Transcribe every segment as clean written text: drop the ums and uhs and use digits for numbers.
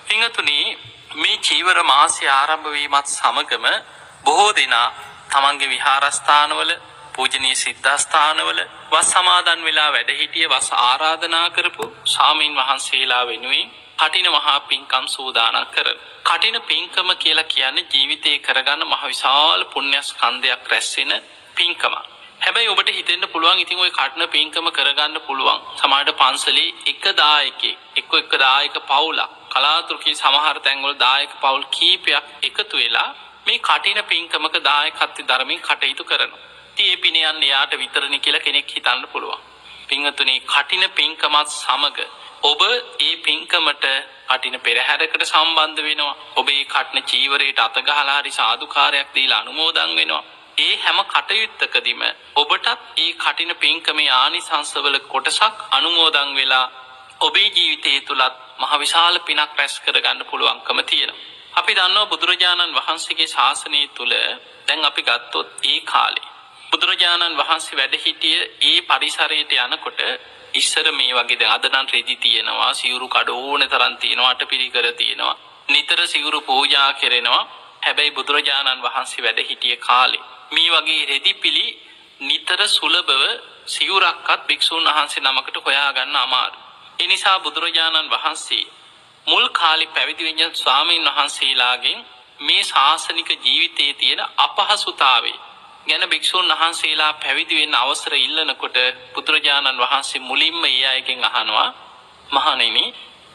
පිංගතුනි මේ චීවර මාසය ආරම්භ වීමත් සමගම බොහෝ දෙනා තමන්ගේ විහාරස්ථානවල පූජනීය සිද්ධාස්ථානවල වස් සමාදන් වෙලා වැඩ සිටිය වස් ආරාධනා කරපු ස්වාමීන් වහන්සේලා වෙනුවෙන් කටින මහා පිංකම් සූදානම් කරන. කටින පිංකම කියලා කියන්නේ ජීවිතේ කරගන්න මහ විශාල පුණ්‍ය ස්කන්ධයක් රැස් වෙන පිංකම. හැබැයි ඔබට හිතෙන්න පුළුවන් ඉතින් ওই කටින පිංකම කරගන්න පුළුවන්. සමහරට පන්සලේ එක දායකයෙක් එක දායක පවුලක් කලාතුරකින් සමහර තැන්වල දායක පවුල් කීපයක් එකතු වෙලා මේ කටින පිංකමක දායකත්වය ධර්මයෙන් කටයුතු කරනවා. ඉතින් ඒ පින යන්නේ යාට විතරනේ කියලා කෙනෙක් හිතන්න පුළුවන්. පිංගතුනි කටින පිංකමත් සමග ඔබ ඒ පිංකමට කටින පෙරහැරකට සම්බන්ධ වෙනවා. ඔබ ඒ කටින චීවරයට අත ගහලා හරි සාදුකාරයක් දීලා අනුමෝදන් වෙනවා. ඒ හැම කටයුත්තකදීම ඔබටත් ඒ කටින පිංකමේ ආනිසංසවල කොටසක් අනුමෝදන් වෙලා ඔබේ ජීවිතය තුලත් මහ විශාල පිනක් රැස් කරගන්න පුළුවන්කම තියෙනවා. අපි දන්නවා බුදුරජාණන් වහන්සේගේ ශාසනය තුල දැන් අපි ගත්තොත් ඒ කාලේ බුදුරජාණන් වහන්සේ වැඩ සිටිය ඒ පරිසරයට යනකොට ඉස්සර මේ වගේ දැන් අද නම් රෙදි තියෙනවා, සිවුරු කඩ ඕනේ තරම් තියෙනවා, අටපිරිකර තියෙනවා, නිතර සිවුරු පූජා කරනවා. හැබැයි බුදුරජාණන් වහන්සේ වැඩ සිටිය කාලේ මේ වගේ රෙදිපිලි නිතර සුලභව සිවුරක්වත් භික්ෂුන් වහන්සේ නමකට හොයාගන්න අමාරුයි. ඒ නිසා බුදුරජාණන් වහන්සේ මුල් කාලේ පැවිදි වෙච්ච ස්වාමීන් වහන්සේලාගෙන් මේ ශාසනික ජීවිතයේ තියෙන අපහසුතාවය ගැන භික්ෂුන් වහන්සේලා පැවිදි වෙන්න අවසර ඉල්ලනකොට බුදුරජාණන් වහන්සේ මුලින්ම ඒ අයගෙන් අහනවා, මහණෙනි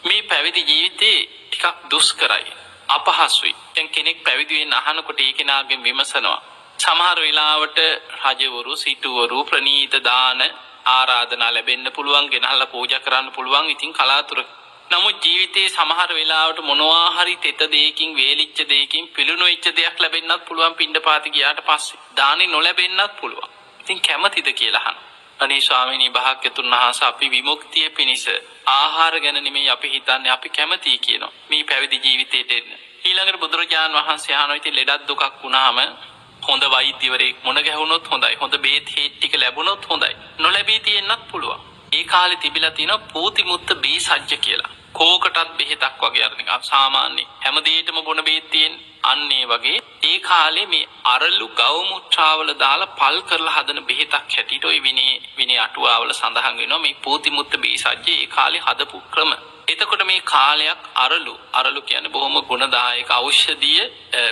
මේ පැවිදි ජීවිතේ ටිකක් දුෂ්කරයි, අපහසුයි. දැන් කෙනෙක් පැවිදි වෙන්න අහනකොට ඒ කෙනාගෙන් විමසනවා. සමහර වෙලාවට රජවරු, සිටුවරු, ප්‍රණීත දාන ආරාධනා ලැබෙන්න පුළුවන්, ගෙනහලා පූජා කරන්න පුළුවන්. ඉතින් කලාතුරකින් නමුත් ජීවිතේ සමහර වෙලාවට මොනවා හරි තෙත දෙයකින්, වේලිච්ච දෙයකින්, පිළුණු වෙච්ච දෙයක් ලැබෙන්නත් පුළුවන්. පිණ්ඩපාති ගියාට පස්සේ දානි නොලැබෙන්නත් පුළුවන්. ඉතින් කැමතිද කියලා අහනවා. අනේ ස්වාමීනි භාග්‍යතුන් වහන්සේ අපි විමුක්තිය පිණිස ආහාර ගැන නෙමෙයි අපි හිතන්නේ, අපි කැමතියි කියනවා මේ පැවිදි ජීවිතයට එන්න. ඊළඟට බුදුරජාණන් වහන්සේ අහනවා, ඉතින් ලෙඩක් දුකක් වුණාම හොඳ වෛද්‍යවරයෙක් මුණ ගැහුනොත් හොඳයි, හොඳ බේත් හේත් ටික ලැබුණොත් හොඳයි, නොලැබී තියෙන්නත් පුළුවන්. ඒ කාලේ තිබිලා තියෙනවා පූතිමුත්ත බීසජ්ජ කියලා. කෝකටත් බෙහෙතක් වගේ අර නිකන් සාමාන්‍ය හැම දෙයකම බොන බෙහෙත් තියෙන අන්න ඒ වගේ ඒ කාලේ මේ අරලු ගව මුත්‍රාවල දාලා පල් කරලා හදන බෙහෙතක් හැටියට ওই විනය අටුවාවල සඳහන් වෙනවා මේ පූතිමුත්ත බීසජ්ජ ඒ කාලේ හදපු ක්‍රම. එතකොට මේ කාලයක් අරලු කියන්නේ බොහොම ගුණදායක ඖෂධීය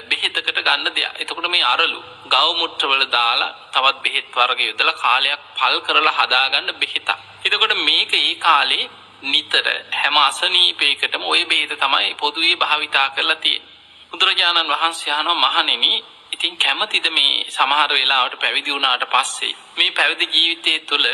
බෙහෙතකට ගන්න දෙයක්. එතකොට මේ අරලු ගව මුත්‍රාවල දාලා තවත් බෙහෙත් වර්ග යොදලා කාලයක් පල් කරලා හදාගන්න බෙහෙතක්. එතකොට මේක ඒ කාලේ නිතර හැම අසනීපයකටම ওই බෙහෙත තමයි පොදුවේ භාවිතා කරලා තියෙන්නේ. බුදුරජාණන් වහන්සේ අහනවා, මහණෙනි ඉතින් කැමතිද මේ සමහර වෙලාවට පැවිදි වුණාට පස්සේ මේ පැවිදි ජීවිතයේ තුල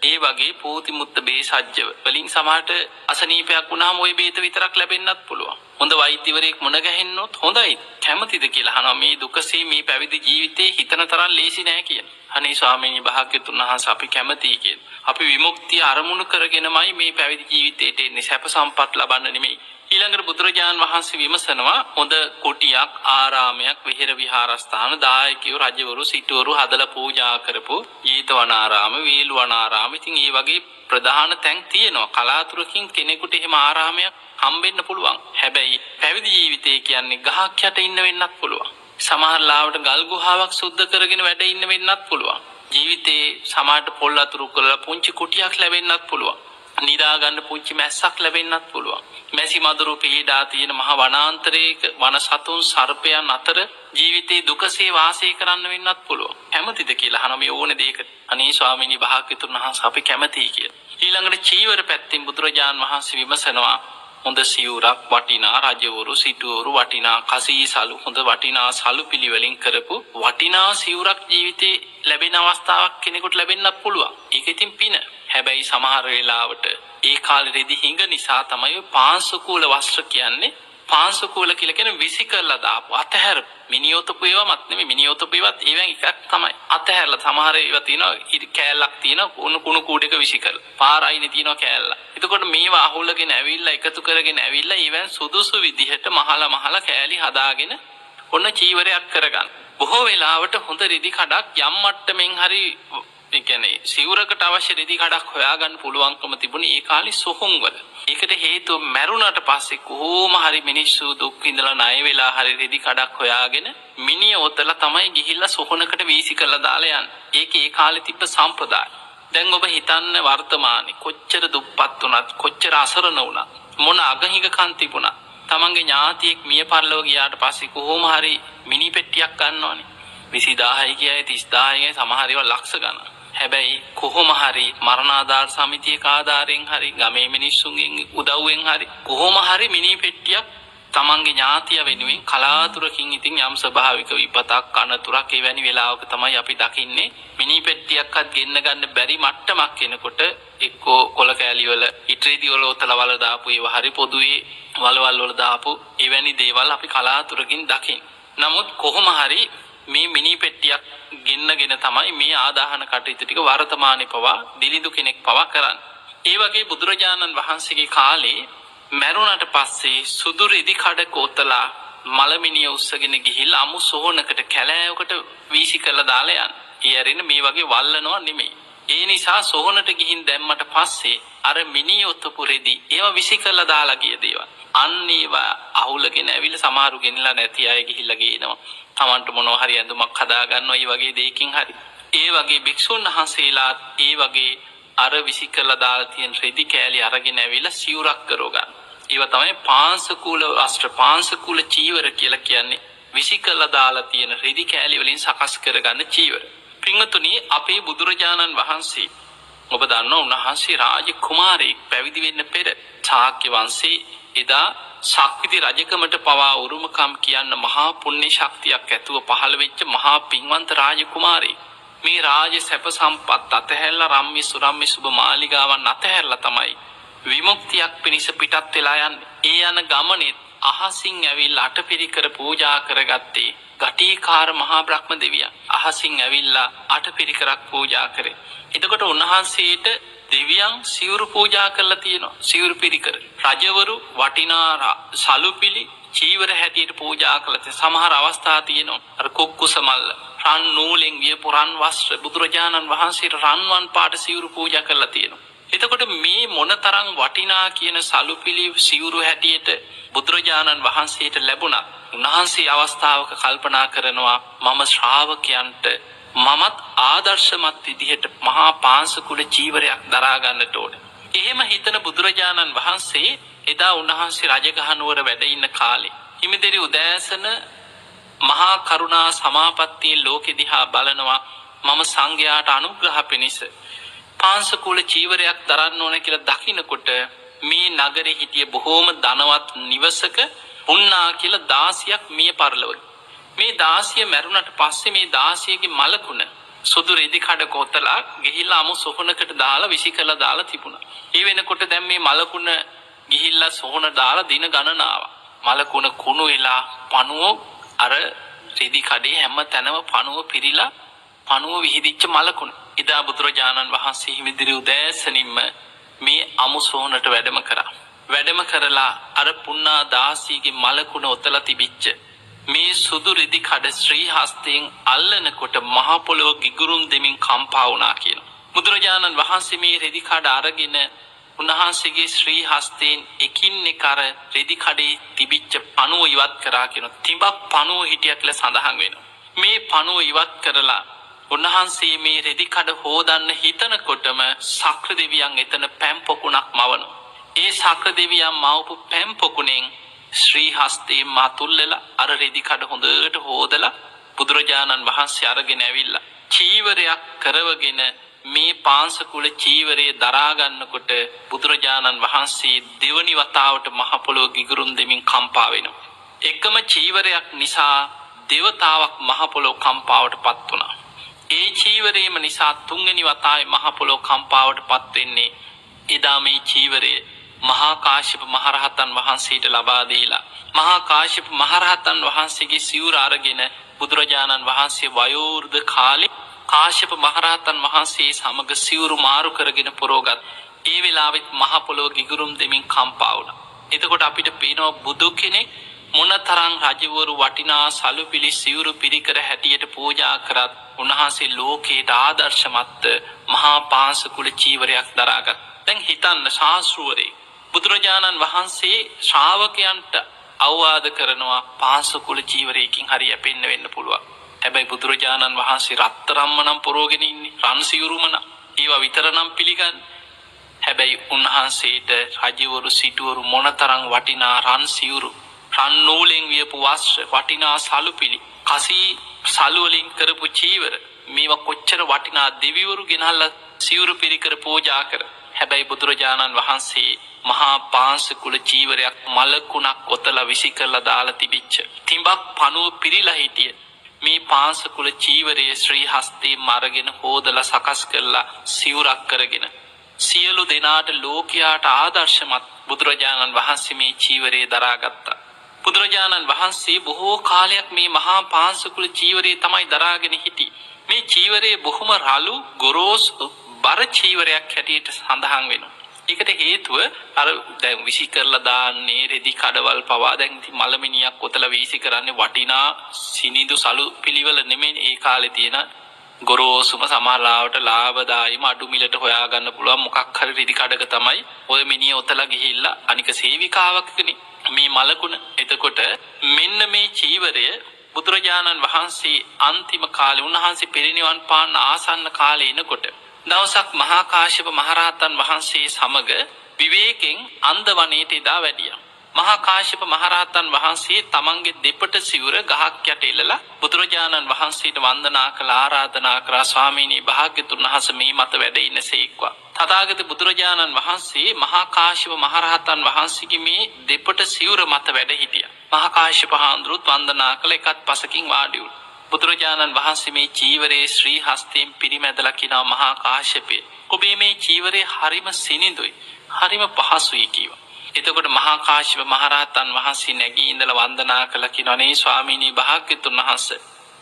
ඒ වගේ පූතිමුත්ත බේසජ්ජ වලින් සමහරට අසනීපයක් වුණාම ওই බෙහෙත විතරක් ලැබෙන්නත් පුළුවන්. හොඳ වෛද්‍යවරයෙක් මුණ ගැහෙන්නොත් හොඳයි. කැමතිද කියලා අහනවා. මේ දුකසේ මේ පැවිදි ජීවිතේ හිතන තරම් ලේසි නෑ කියන. අනේ ස්වාමීනි භාග්‍යතුන් වහන්සේ අපි කැමතියි කියන. අපි විමුක්තිය අරමුණු කරගෙනමයි මේ පැවිදි ජීවිතයට එන්නේ, සැප සම්පත් ලබන්න නෙමෙයි. ඊළඟට බුදුරජාණන් වහන්සේ විමසනවා, හොඳ කුටියක්, ආරාමයක්, විහෙර විහාරස්ථාන, දායකයෝ, රජවරු, සිටුවරු හදලා පූජා කරපු ජීතවනාරාම, වේළුවනාරාම, ඉතින් මේ වගේ ප්‍රධාන තැන් තියෙනවා. කලාතුරකින් කෙනෙකුට එහෙම ආරාමයක් හම්බෙන්න පුළුවන්. හැබැයි පැවිදි ජීවිතය කියන්නේ ගහක් යට ඉන්න වෙන්නත් පුළුවන්. සමහර ලාවට ගල් ගුහාවක් සුද්ධ කරගෙන වැඩ ඉන්න වෙන්නත් පුළුවන්. ජීවිතේ සමහරට පොල් අතුරු කරලා පුංචි කුටියක් ලැබෙන්නත් පුළුවන්. නිදා ගන්න පුංචි මැස්සක් ලැබෙන්නත් පුළුවන්. මැසි මදුරු පීඩා තියෙන මහ වනාන්තරයක වන සතුන් සර්පයන් අතර ජීවිතේ දුකසේ වාසය කරන්න වෙන්නත් පුළුවන්. කැමතිද කියලා අහනවා මේ ඕනේ දෙයකට. අනේ ස්වාමීනි භාග්‍යතුන් වහන්සේ අපි කැමතියි කියලා. ඊළඟට චීවර පැත්තෙන් බුදුරජාන් වහන්සේ විමසනවා, හොඳ සිවුරක්, වටිනා රජවරු, සිටුවරු, වටිනා කසීසලු, හොඳ වටිනා සලු පිළිවෙලින් කරපු වටිනා සිවුරක් ජීවිතේ ලැබෙන අවස්ථාවක් කෙනෙකුට ලැබෙන්නත් පුළුවන්. ඒක ඉතින් පින. හැබැයි සමහර වෙලාවට ඒ කාලෙදී හිඟ නිසා තමයි පාංශුකූල වස්ත්‍ර කියන්නේ. පාංශුකූල කියලා කියන්නේ විසි කරලා දාපු අතහැර මිනියොතපු ඒවාමත් නෙමෙයි, මිනියොතපු ඒවත් ඒවෙන් එකක් තමයි. අතහැරලා සමහර ඒවා තියෙනවා ඉරි කෑල්ලක් තියෙනවා කුණු කූඩේක විසි කරලා. පාරයිනේ තියෙනවා කෑල්ල. එතකොට මේවා අහුලගෙන ඇවිල්ලා එකතු කරගෙන ඇවිල්ලා ඒවෙන් සුදුසු විදිහට මහලා කෑලි හදාගෙන ඔන්න චීවරයක් කරගන්න. බොහෝ වෙලාවට හොඳ රිදි කඩක් යම් මට්ටමින් හරි ඒ කියන්නේ සිවුරකට අවශ්‍ය රෙදි කඩක් හොයාගන්න පුළුවන්කම තිබුණේ ඒ කාලේ සොහොන් වල. ඒකට හේතුව මැරුණාට පස්සේ කොහොම හරි මිනිස්සු දුක් විඳලා ණය වෙලා හරි රෙදි කඩක් හොයාගෙන මිනිහ ඔතලා තමයි ගිහිල්ලා සොහොනකට වීසි කරලා දාලා යන්නේ. ඒක ඒ කාලේ තිබ්බ සම්ප්‍රදාය. දැන් ඔබ හිතන්න වර්තමානයේ කොච්චර දුප්පත් වුණත් කොච්චර අසරණ වුණත් මොන අගහිඟකම් තිබුණත් තමන්ගේ ඥාතියෙක් මිය පරලොව ගියාට පස්සේ කොහොම හරි මිනි පෙට්ටියක් ගන්නවනේ. 20000යි කියයි 30000යි සමහර ඒවා ලක්ෂ ගණන්. හැබැයි කොහොම හරි මරණාධාර සමිතියක ආධාරයෙන් හරි ගමේ මිනිස්සුන්ගෙන් උදව්වෙන් හරි කොහොම හරි මිනි පෙට්ටියක් තමන්ගේ ඥාතිය වෙනුවෙන් කලාතුරකින් ඉතින් යම් ස්වභාවික විපතක් අනතුරක් එවැනි වෙලාවක තමයි අපි දකින්නේ මිනි පෙට්ටියක්වත් ගෙන්න ගන්න බැරි මට්ටමක් එනකොට එක්කෝ කොල කෑලි වල ඉට්‍රේදි වල ඔතලා වල දාපු ඒවා හරි පොදුවේ වලවල් වල දාපු එවැනි දේවල් අපි කලාතුරකින් දකින්. නමුත් කොහොම හරි මේ මිනි පෙට්ටියක් ගෙන්නගෙන තමයි මේ ආදාහන කටයුතු ටික වර්තමානයේ පවා දිලිඳු කෙනෙක් පවා කරන්නේ. ඒ වගේ බුදුරජාණන් වහන්සේගේ කාලේ මැරුණට පස්සේ සුදු රෙදි කඩක ඔතලා මලමිනිය උස්සගෙන ගිහිල්ලා අමු සොහනකට කැලෑවකට වීසි කරලා දාලා යන. ඒ ඇරෙන මේ වගේ වල්ලනවා නෙමෙයි. ඒ නිසා සොහනට ගිහින් දැම්මට පස්සේ අර මිනිය ඔතපු රෙදි ඒවා විසි කරලා දාලා ගිය දේවල්. අන්න ඒවා අහුලගෙන ඇවිල්ලා සමහරු ගෙනලා නැති අය ගිහිල්ලා ගේනවා. තමන්ට මොනවා හරි ඇඳුමක් හදා ගන්නවා. මේ වගේ දෙයකින් හරි. ඒ වගේ භික්ෂුන් වහන්සේලා ඒ වගේ අර විසි කරලා දාලා තියෙන රෙදි කෑලි අරගෙන ඇවිල්ලා සිවුරක් කරව ගන්න. ඒවා තමයි පාංශකූල වස්ත්‍ර පාංශකූල චීවර කියලා කියන්නේ. විසි කරලා දාලා තියෙන රෙදි කෑලි වලින් සකස් කරගන්න චීවර. පින්වතුනි අපේ බුදුරජාණන් වහන්සේ ඔබ දන්නවා උන්වහන්සේ රාජ කුමාරයෙක් පැවිදි වෙන්න පෙර ශාක්‍ය වංශේ එදා ශක්විති රජකමට පවා උරුමකම් කියන්න මහා පුණ්‍ය ශක්තියක් ඇතුව පහළ වෙච්ච මහා පින්වන්ත රාජ කුමාරයෙක්. මේ රාජ සැප සම්පත් අතහැරලා රම්මි සුරම්මි සුබ මාලිගාවන් අතහැරලා තමයි විමුක්තියක් පිණිස පිටත් වෙලා යන්නේ. ඒ යන ගමනේ අහසින් ඇවිල්ලා අටපිරිකර පූජා කරගත්තේ ගටිකාර මහා බ්‍රහ්ම දෙවියන්. අහසින් ඇවිල්ලා අටපිරිකරක් පූජා කරේ. එතකොට උන්වහන්සේට දෙවියන් සිවුරු පූජා කරලා තියෙනවා. සිවුරු පිරිකර. රජවරු වටිනා සලුපිලි චීවර හැටියට පූජා කළා. සමහර අවස්ථා තියෙනවා. අර කුක්කුස මල්ල රන් නූලෙන් වියපු රන් වස්ත්‍ර බුදුරජාණන් වහන්සේට රන්වන් පාට සිවුරු පූජා කරලා තියෙනවා. එතකොට මේ මොනතරම් වටිනා කියන සලුපිලි සිවුරු හැටියට බුදුරජාණන් වහන්සේට ලැබුණා. උන්වහන්සේ අවස්ථාවක කල්පනා කරනවා මම ශ්‍රාවකයන්ට මමත් ආදර්ශමත් විදිහට මහා පාංශකුල චීවරයක් දරා ගන්නට ඕනේ. එහෙම හිතන බුදුරජාණන් වහන්සේ එදා උන්වහන්සේ රජගහ නුවර වැඩ ඉන්න කාලේ හිමිදිරි උදෑසන මහා කරුණා සමාපත්තියේ ලෝකෙ දිහා බලනවා මම සංඝයාට අනුග්‍රහ පිණිස පාංශකුල චීවරයක් දරන්න ඕන කියලා දකින්නකොට මේ නගරේ හිටිය බොහෝම ධනවත් නිවසක පුන්නා කියලා 16ක් මිය පරලොව. මේ 16 මැරුණට පස්සේ මේ 16ගේ මලකුණ සුදු රෙදි කඩ කොතලා ගිහිල්ලා අමු සොහනකට දාලා විසි කරලා දාලා තිබුණා. ඒ වෙනකොට දැන් මේ මලකුණ ගිහිල්ලා සොහන දාලා දින ගණනාවක්. මලකුණ කුණු වෙලා පණුව අර රෙදි කඩේ හැම තැනම පණුව පිරීලා පණුව විහිදිච්ච මලකුණ. එදා බුදුරජාණන් වහන්සේ හිමිදිරි උදෑසනින්ම මේ අමු සොහනට වැඩම කරා. වැඩම කරලා අර පුන්නා 16ගේ මලකුණ ඔතලා තිබිච්ච මේ සුදු රෙදි කඩ ශ්‍රී හස්තයෙන් අල්ලනකොට මහ පොළොව ගිගුරුම් දෙමින් කම්පා වුණා කියන. බුදුරජාණන් වහන්සේ මේ රෙදි කඩ අරගෙන උන්වහන්සේගේ ශ්‍රී හස්තයෙන් එකින් එක අර රෙදි කඩේ තිබිච්ච පණුව ඉවත් කරා කියන. තිබක් පණුව හිටියා කියලා සඳහන් වෙනවා. මේ පණුව ඉවත් කරලා උන්වහන්සේ මේ රෙදි කඩ හොදන්න හිතනකොටම සක්‍ර දෙවියන් එතන පැම් පොකුණක් මවනවා. ඒ සක්‍ර දෙවියන් මවපු පැම් පොකුණෙන් ශ්‍රී හස්තේ මාතුල්ලලා අර රෙදි කඩ හොඳට හොදලා බුදුරජාණන් වහන්සේ අරගෙන ඇවිල්ලා චීවරයක් කරවගෙන මේ පාංශකුල චීවරය දරා ගන්නකොට බුදුරජාණන් වහන්සේ දෙවනි වතාවට මහ පොළොව ගිගුරුම් දෙමින් කම්පා වෙනවා. එකම චීවරයක් නිසා දේවතාවක් මහ පොළොව කම්පාවටපත් වුණා. ඒ චීවරයේම නිසා තුන්වෙනි වතාවේ මහ පොළොව කම්පාවටපත් වෙන්නේ එදා මේ චීවරය මහා කාශ්‍යප මහරහතන් වහන්සේට ලබා දීලා මහා කාශ්‍යප මහරහතන් වහන්සේගේ සිවුර අරගෙන බුදුරජාණන් වහන්සේ වයෝවෘද්ධ කාලේ කාශ්‍යප මහරහතන් වහන්සේ සමග සිවුරු මාරු කරගෙන පොරෝගත්. ඒ වෙලාවෙත් මහ පොළොව ගිගුරුම් දෙමින් කම්පා වුණා. එතකොට අපිට පේනවා බුදු කෙනෙක් මොනතරම් රජවරු වටිනා සලුපිලි සිවුරු පිරිකර හැටියට පූජා කරත් උන්වහන්සේ ලෝකයට ආදර්ශමත් මහා පාංශකුල චීවරයක් දරාගත්. දැන් හිතන්න ශාස්ත්‍රවරේ බුදුරජාණන් වහන්සේ ශ්‍රාවකයන්ට අවවාද කරනවා පාංශකුල චීවරයකින් හරි යැපෙන්න වෙන්න පුළුවන්. හැබැයි බුදුරජාණන් වහන්සේ රත්තරම්ම නම් පොරෝගෙන ඉන්නේ රන් සිවුරුම නම් ඒවා විතර නම් පිළිගන්නේ. හැබැයි උන්වහන්සේට රජවරු සිටුවරු මොනතරම් වටිනා රන් සිවුරු රන් නූලෙන් වියපු වස්ත්‍ර වටිනා සලුපිලි කසී සලු වලින් කරපු චීවර මේවා කොච්චර වටිනා දෙවිවරු ගෙනල්ලා සිවුරු පිරිකර පූජා කර. හැබැයි බුදුරජාණන් වහන්සේ මහා පාංශකුල චීවරයක් මලකුණක් ඔතලා විසි කරලා දාලා තිබිච්ච තිඹක් පණුව පිරීලා හිටිය මේ පාංශකුල චීවරයේ ශ්‍රී හස්තේ මරගෙන හොදලා සකස් කරලා සිවුරක් කරගෙන සියලු දෙනාට ලෝකයාට ආදර්ශමත් බුදුරජාණන් වහන්සේ මේ චීවරයේ දරාගත්තා. බුදුරජාණන් වහන්සේ බොහෝ කාලයක් මේ මහා පාංශකුල චීවරයේ තමයි දරාගෙන හිටියේ. මේ චීවරයේ බොහොම රළු ගොරෝසු බර චීවරයක් හැටියට සඳහන් වෙනවා. ඒකට හේතුව අර දැන් විසි කරලා දාන්නේ රෙදි කඩවල් පවා දැන් ඉතින් මලමිනියක් කොතලා වීසි කරන්නේ වටිනා සිනිඳු සලු පිළිවෙල නෙමෙයි ඒ කාලේ තියෙන ගොරෝසුම සමහරවට ලාභදායිම අඩු මිලට හොයාගන්න පුළුවන් මොකක් හරි රෙදි කඩක තමයි ඔය මිනිහ ඔතලා ගිහිල්ලා අනික සේවිකාවකනේ මේ මලකුණ. එතකොට මෙන්න මේ චීවරය බුදුරජාණන් වහන්සේ අන්තිම කාලේ උන්වහන්සේ පිරිනිවන් පාන ආසන්න කාලේ එනකොට දවසක් මහා කාශ්‍යප මහරහතන් වහන්සේ සමග විවේකයෙන් අන්දවනේට එදා වැඩියා. මහා කාශ්‍යප මහරහතන් වහන්සේ තමන්ගේ දෙපට සිවුර ගහක් යට එල්ලලා බුදුරජාණන් වහන්සේට වන්දනා කළ ආරාධනා කරා ස්වාමීනි භාග්‍යතුන් වහන්සේ මේ මත වැඩ ඉන්නසේක්වා. තථාගත බුදුරජාණන් වහන්සේ මහා කාශ්‍යප මහරහතන් වහන්සේගේ මේ දෙපට සිවුර මත වැඩ හිටියා. මහා කාශ්‍යප හාමුදුරුවෝ වන්දනා කළ එකත් පසකින් වාඩි වුණා. බුදුරජාණන් වහන්සේ මේ චීවරයේ ශ්‍රී හස්තයෙන් පිරිමැදලා කියනවා මහා කාශ්‍යපේ ඔබේ මේ චීවරේ හරිම සිනිඳුයි හරිම පහසුයි කිව්වා. එතකොට මහා කාශ්‍යප මහරහතන් වහන්සේ නැගී ඉඳලා වන්දනා කළා කියනවා නේ ස්වාමීනි භාග්‍යතුන් වහන්සේ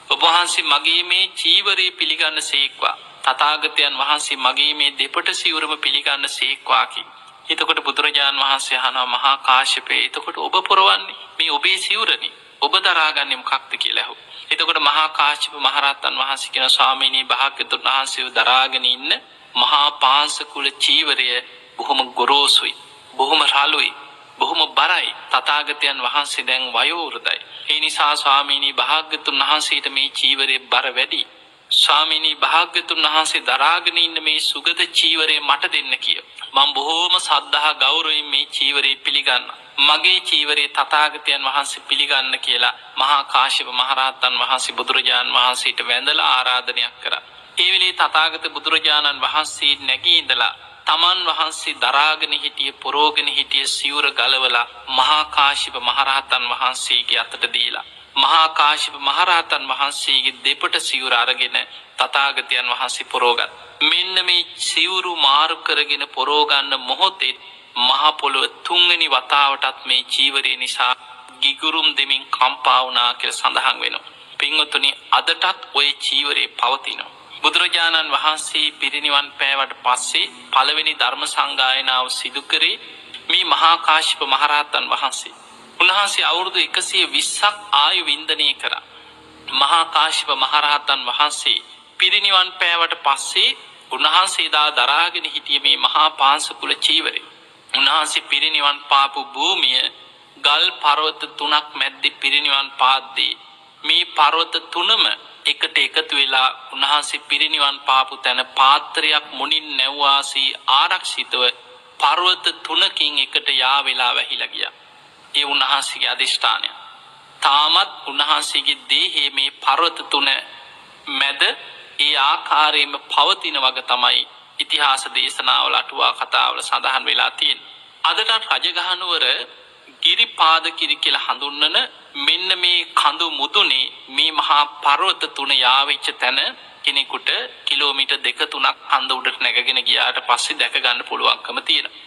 ඔබ වහන්සේ මගේ මේ චීවරේ පිළිගන්න සේක්වා. තථාගතයන් වහන්සේ මගේ මේ දෙපට සිවුරම පිළිගන්න සේක්වා කි. එතකොට බුදුරජාණන් වහන්සේ අහනවා මහා කාශ්‍යපේ එතකොට ඔබ පොරවන්නේ මේ ඔබේ සිවුරනේ ඔබ දරාගන්නේ මොකක්ද කියලා අහුවා. එතකොට මහා කාශ්‍යප මහරහතන් වහන්සේ කියන ස්වාමීනි භාග්‍යතුන් වහන්සේ දරාගෙන ඉන්න මහා පාංශකුල චීවරය බොහොම ගොරෝසුයි බොහොම රළුයි බොහොම බරයි. තථාගතයන් වහන්සේ දැන් වයෝවෘද්ධයි. ඒ නිසා ස්වාමීනි භාග්‍යතුන් වහන්සේට මේ චීවරේ බර වැඩි. ස්වාමීනි භාග්‍යතුන් වහන්සේ දරාගෙන ඉන්න මේ සුගත චීවරය මට දෙන්න කිය. මම බොහොම සද්ධා ගෞරවයෙන් මේ චීවරේ පිළිගන්නවා. මගේ චීවරේ තථාගතයන් වහන්සේ පිළිගන්න කියලා මහා කාශ්‍යප මහරහතන් වහන්සේ බුදුරජාණන් වහන්සේට වැඳලා ආරාධනයක් කරා. ඒ වෙලේ තථාගත බුදුරජාණන් වහන්සේ නැගී ඉඳලා තමන් වහන්සේ දරාගෙන හිටිය පොරෝගෙන හිටිය සිවුර ගලවලා මහා කාශ්‍යප මහරහතන් වහන්සේගේ අතට දීලා මහා කාශ්‍යප මහරහතන් වහන්සේගේ දෙපට සිවුර අරගෙන තථාගතයන් වහන්සේ පොරෝගත්. මෙන්න මේ සිවුරු මාරු කරගෙන පොරෝගන්න මොහොතේ මහ පොළොව තුන්වෙනි වතාවටත් මේ චීවරය නිසා ගිගුරුම් දෙමින් කම්පා වුණා කියලා සඳහන් වෙනවා. පින්වතුනි අදටත් ওই චීවරේ පවතිනවා. බුදුරජාණන් වහන්සේ පිරිනිවන් පෑවට පස්සේ පළවෙනි ධර්ම සංගායනාව සිදු කරේ මේ මහා කාශ්‍යප මහරහතන් වහන්සේ. උන්වහන්සේ අවුරුදු 120ක් ආයු වින්දනය කරා. මහා කාශ්‍යප මහරහතන් වහන්සේ පිරිනිවන් පෑවට පස්සේ උන්වහන්සේ දා දරාගෙන හිටිය මේ මහා පාංශකුල චීවරය උන්වහන්සේ පිරිනිවන් පාපු භූමිය ගල් පර්වත 3ක් මැද්දේ පිරිනිවන් පාද්දී මේ පර්වත 3ම එකට එකතු වෙලා උන්වහන්සේ පිරිනිවන් පාපු තැන පාත්‍රයක් මුණින් නැව්වාසී ආරක්ෂිතව පර්වත 3කින් එකට යා වෙලා වැහිලා ගියා. ඒ උන්වහන්සේගේ අදිෂ්ඨානය. තාමත් උන්වහන්සේගේ දේහයේ මේ පර්වත 3 මැද ඒ ආකාරයෙන්ම පවතින වග තමයි ඉතිහාස දේශනාවල අටුවා කතාවල සඳහන් වෙලා තියෙන්නේ. අදටත් රජගහනුවර ගිරිපාද කිරි කියලා හඳුන්වන මෙන්න මේ කඳු මුදුනේ මේ මහා පර්වත 3 යාවිච්ච තැන කෙනෙකුට කිලෝමීටර් 2-3ක් කඳ උඩට නැගගෙන ගියාට පස්සේ දැක ගන්න පුළුවන්කම තියෙනවා.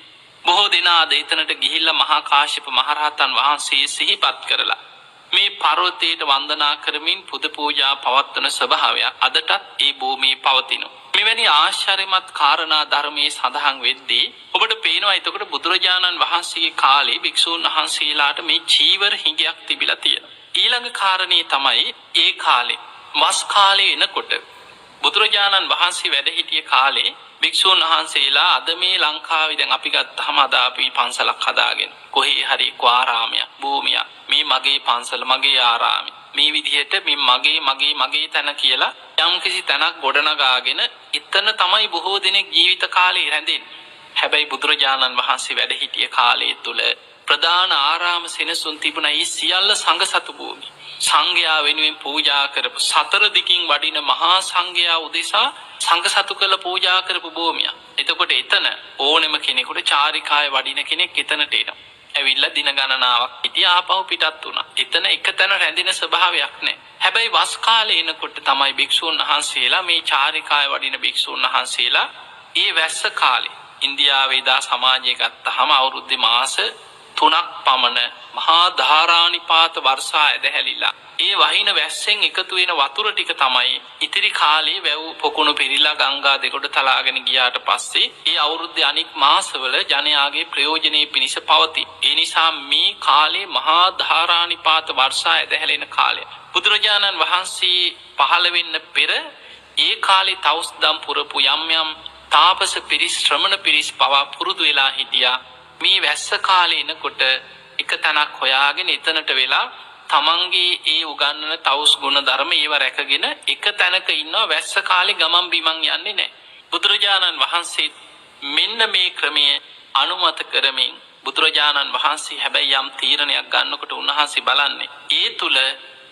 බොහෝ දෙනා අද එතනට ගිහිල්ලා මහා කාශ්‍යප මහරහතන් වහන්සේ සිහිපත් කරලා මේ පර්වතයට වන්දනා කරමින් පුද පූජා පවත්වන ස්වභාවය අදටත් ඒ භූමියේ පවතිනවා. මෙවැනි ආශ්චර්යමත් කාරණා ධර්මයේ සඳහන් වෙද්දී ඔබට පේනවා එතකොට බුදුරජාණන් වහන්සේගේ කාලේ භික්ෂූන් වහන්සේලාට මේ චීවර හිඟයක් තිබිලා තියෙනවා. ඊළඟ කාරණේ තමයි ඒ කාලේ වස් කාලේ එනකොට බුදුරජාණන් වහන්සේ වැඩ සිටිය කාලේ භික්ෂූන් වහන්සේලා අද මේ ලංකාවේ දැන් අපි ගත්තාම අද අපි පන්සලක් හදාගෙන කොහේ හරි ආරාමයක් භූමියක් මේ මගේ පන්සල මගේ ආරාමය මේ විදිහට මේ මගේ තැන කියලා යම්කිසි තැනක් ගොඩනගාගෙන එතන තමයි බොහෝ දෙනෙක් ජීවිත කාලේ රැඳෙන්නේ. හැබැයි බුදුරජාණන් වහන්සේ වැඩ සිටිය කාලය තුල ප්‍රධාන ආරාම සෙනසුන් තිබුණා. ඒ සියල්ල සංඝ සතු භූමි. සංඝයා වෙනුවෙන් පූජා කරපු සතර දිකින් වඩින මහා සංඝයා උදෙසා සංඝ සතු කළ පූජා කරපු භූමිය. එතකොට එතන ඕනෙම කෙනෙකුට චාරිකාය වඩින කෙනෙක් එතනට එනවා. ඇවිල්ලා දින ගණනාවක් හිටියා ආපහු පිටත් වුණා. එතන එකතැන රැඳෙන ස්වභාවයක් නැහැ. හැබැයි වස් කාලේ එනකොට තමයි භික්ෂුන් වහන්සේලා මේ චාරිකාය වඩින භික්ෂුන් වහන්සේලා ඒ වැස්ස කාලේ ඉන්දියාවේ දා සමාජය ගත්තාම අවුරුද්දේ මාස 3ක් පමණ මහා ධාරානිපාත වර්ෂා ඇදහැලිලා ඒ වහින වැස්සෙන් එකතු වෙන වතුර ටික තමයි ඉතිරි කාලේ වැව් පොකුණු පිරීලා ගංගා දෙකට තලාගෙන ගියාට පස්සේ ඒ අවුරුද්දේ අනික් මාසවල ජනයාගේ ප්‍රයෝජනෙයි පිණිස පවතී. ඒ නිසා මේ කාලේ මහා ධාරානිපාත වර්ෂා ඇදහැලෙන කාලය. බුදුරජාණන් වහන්සේ පහළ වෙන්න පෙර ඒ කාලේ තවුස්දම් පුරපු යම් තාපස පිරිස් ශ්‍රමණ පිරිස් පවා පුරුදු වෙලා හිටියා. මේ වැස්ස කාලේ එනකොට එක තැනක් හොයාගෙන එතනට වෙලා තමන්ගේ ඒ උගන්වන තවුස් ගුණ ධර්ම ඒව රැකගෙන එක තැනක ඉන්නවා. වැස්ස කාලේ ගමන් බිමන් යන්නේ නැහැ. බුදුරජාණන් වහන්සේ මෙන්න මේ ක්‍රමය අනුමත කරමින් බුදුරජාණන් වහන්සේ හැබැයි යම් තීරණයක් ගන්නකොට උන්වහන්සේ බලන්නේ ඒ තුල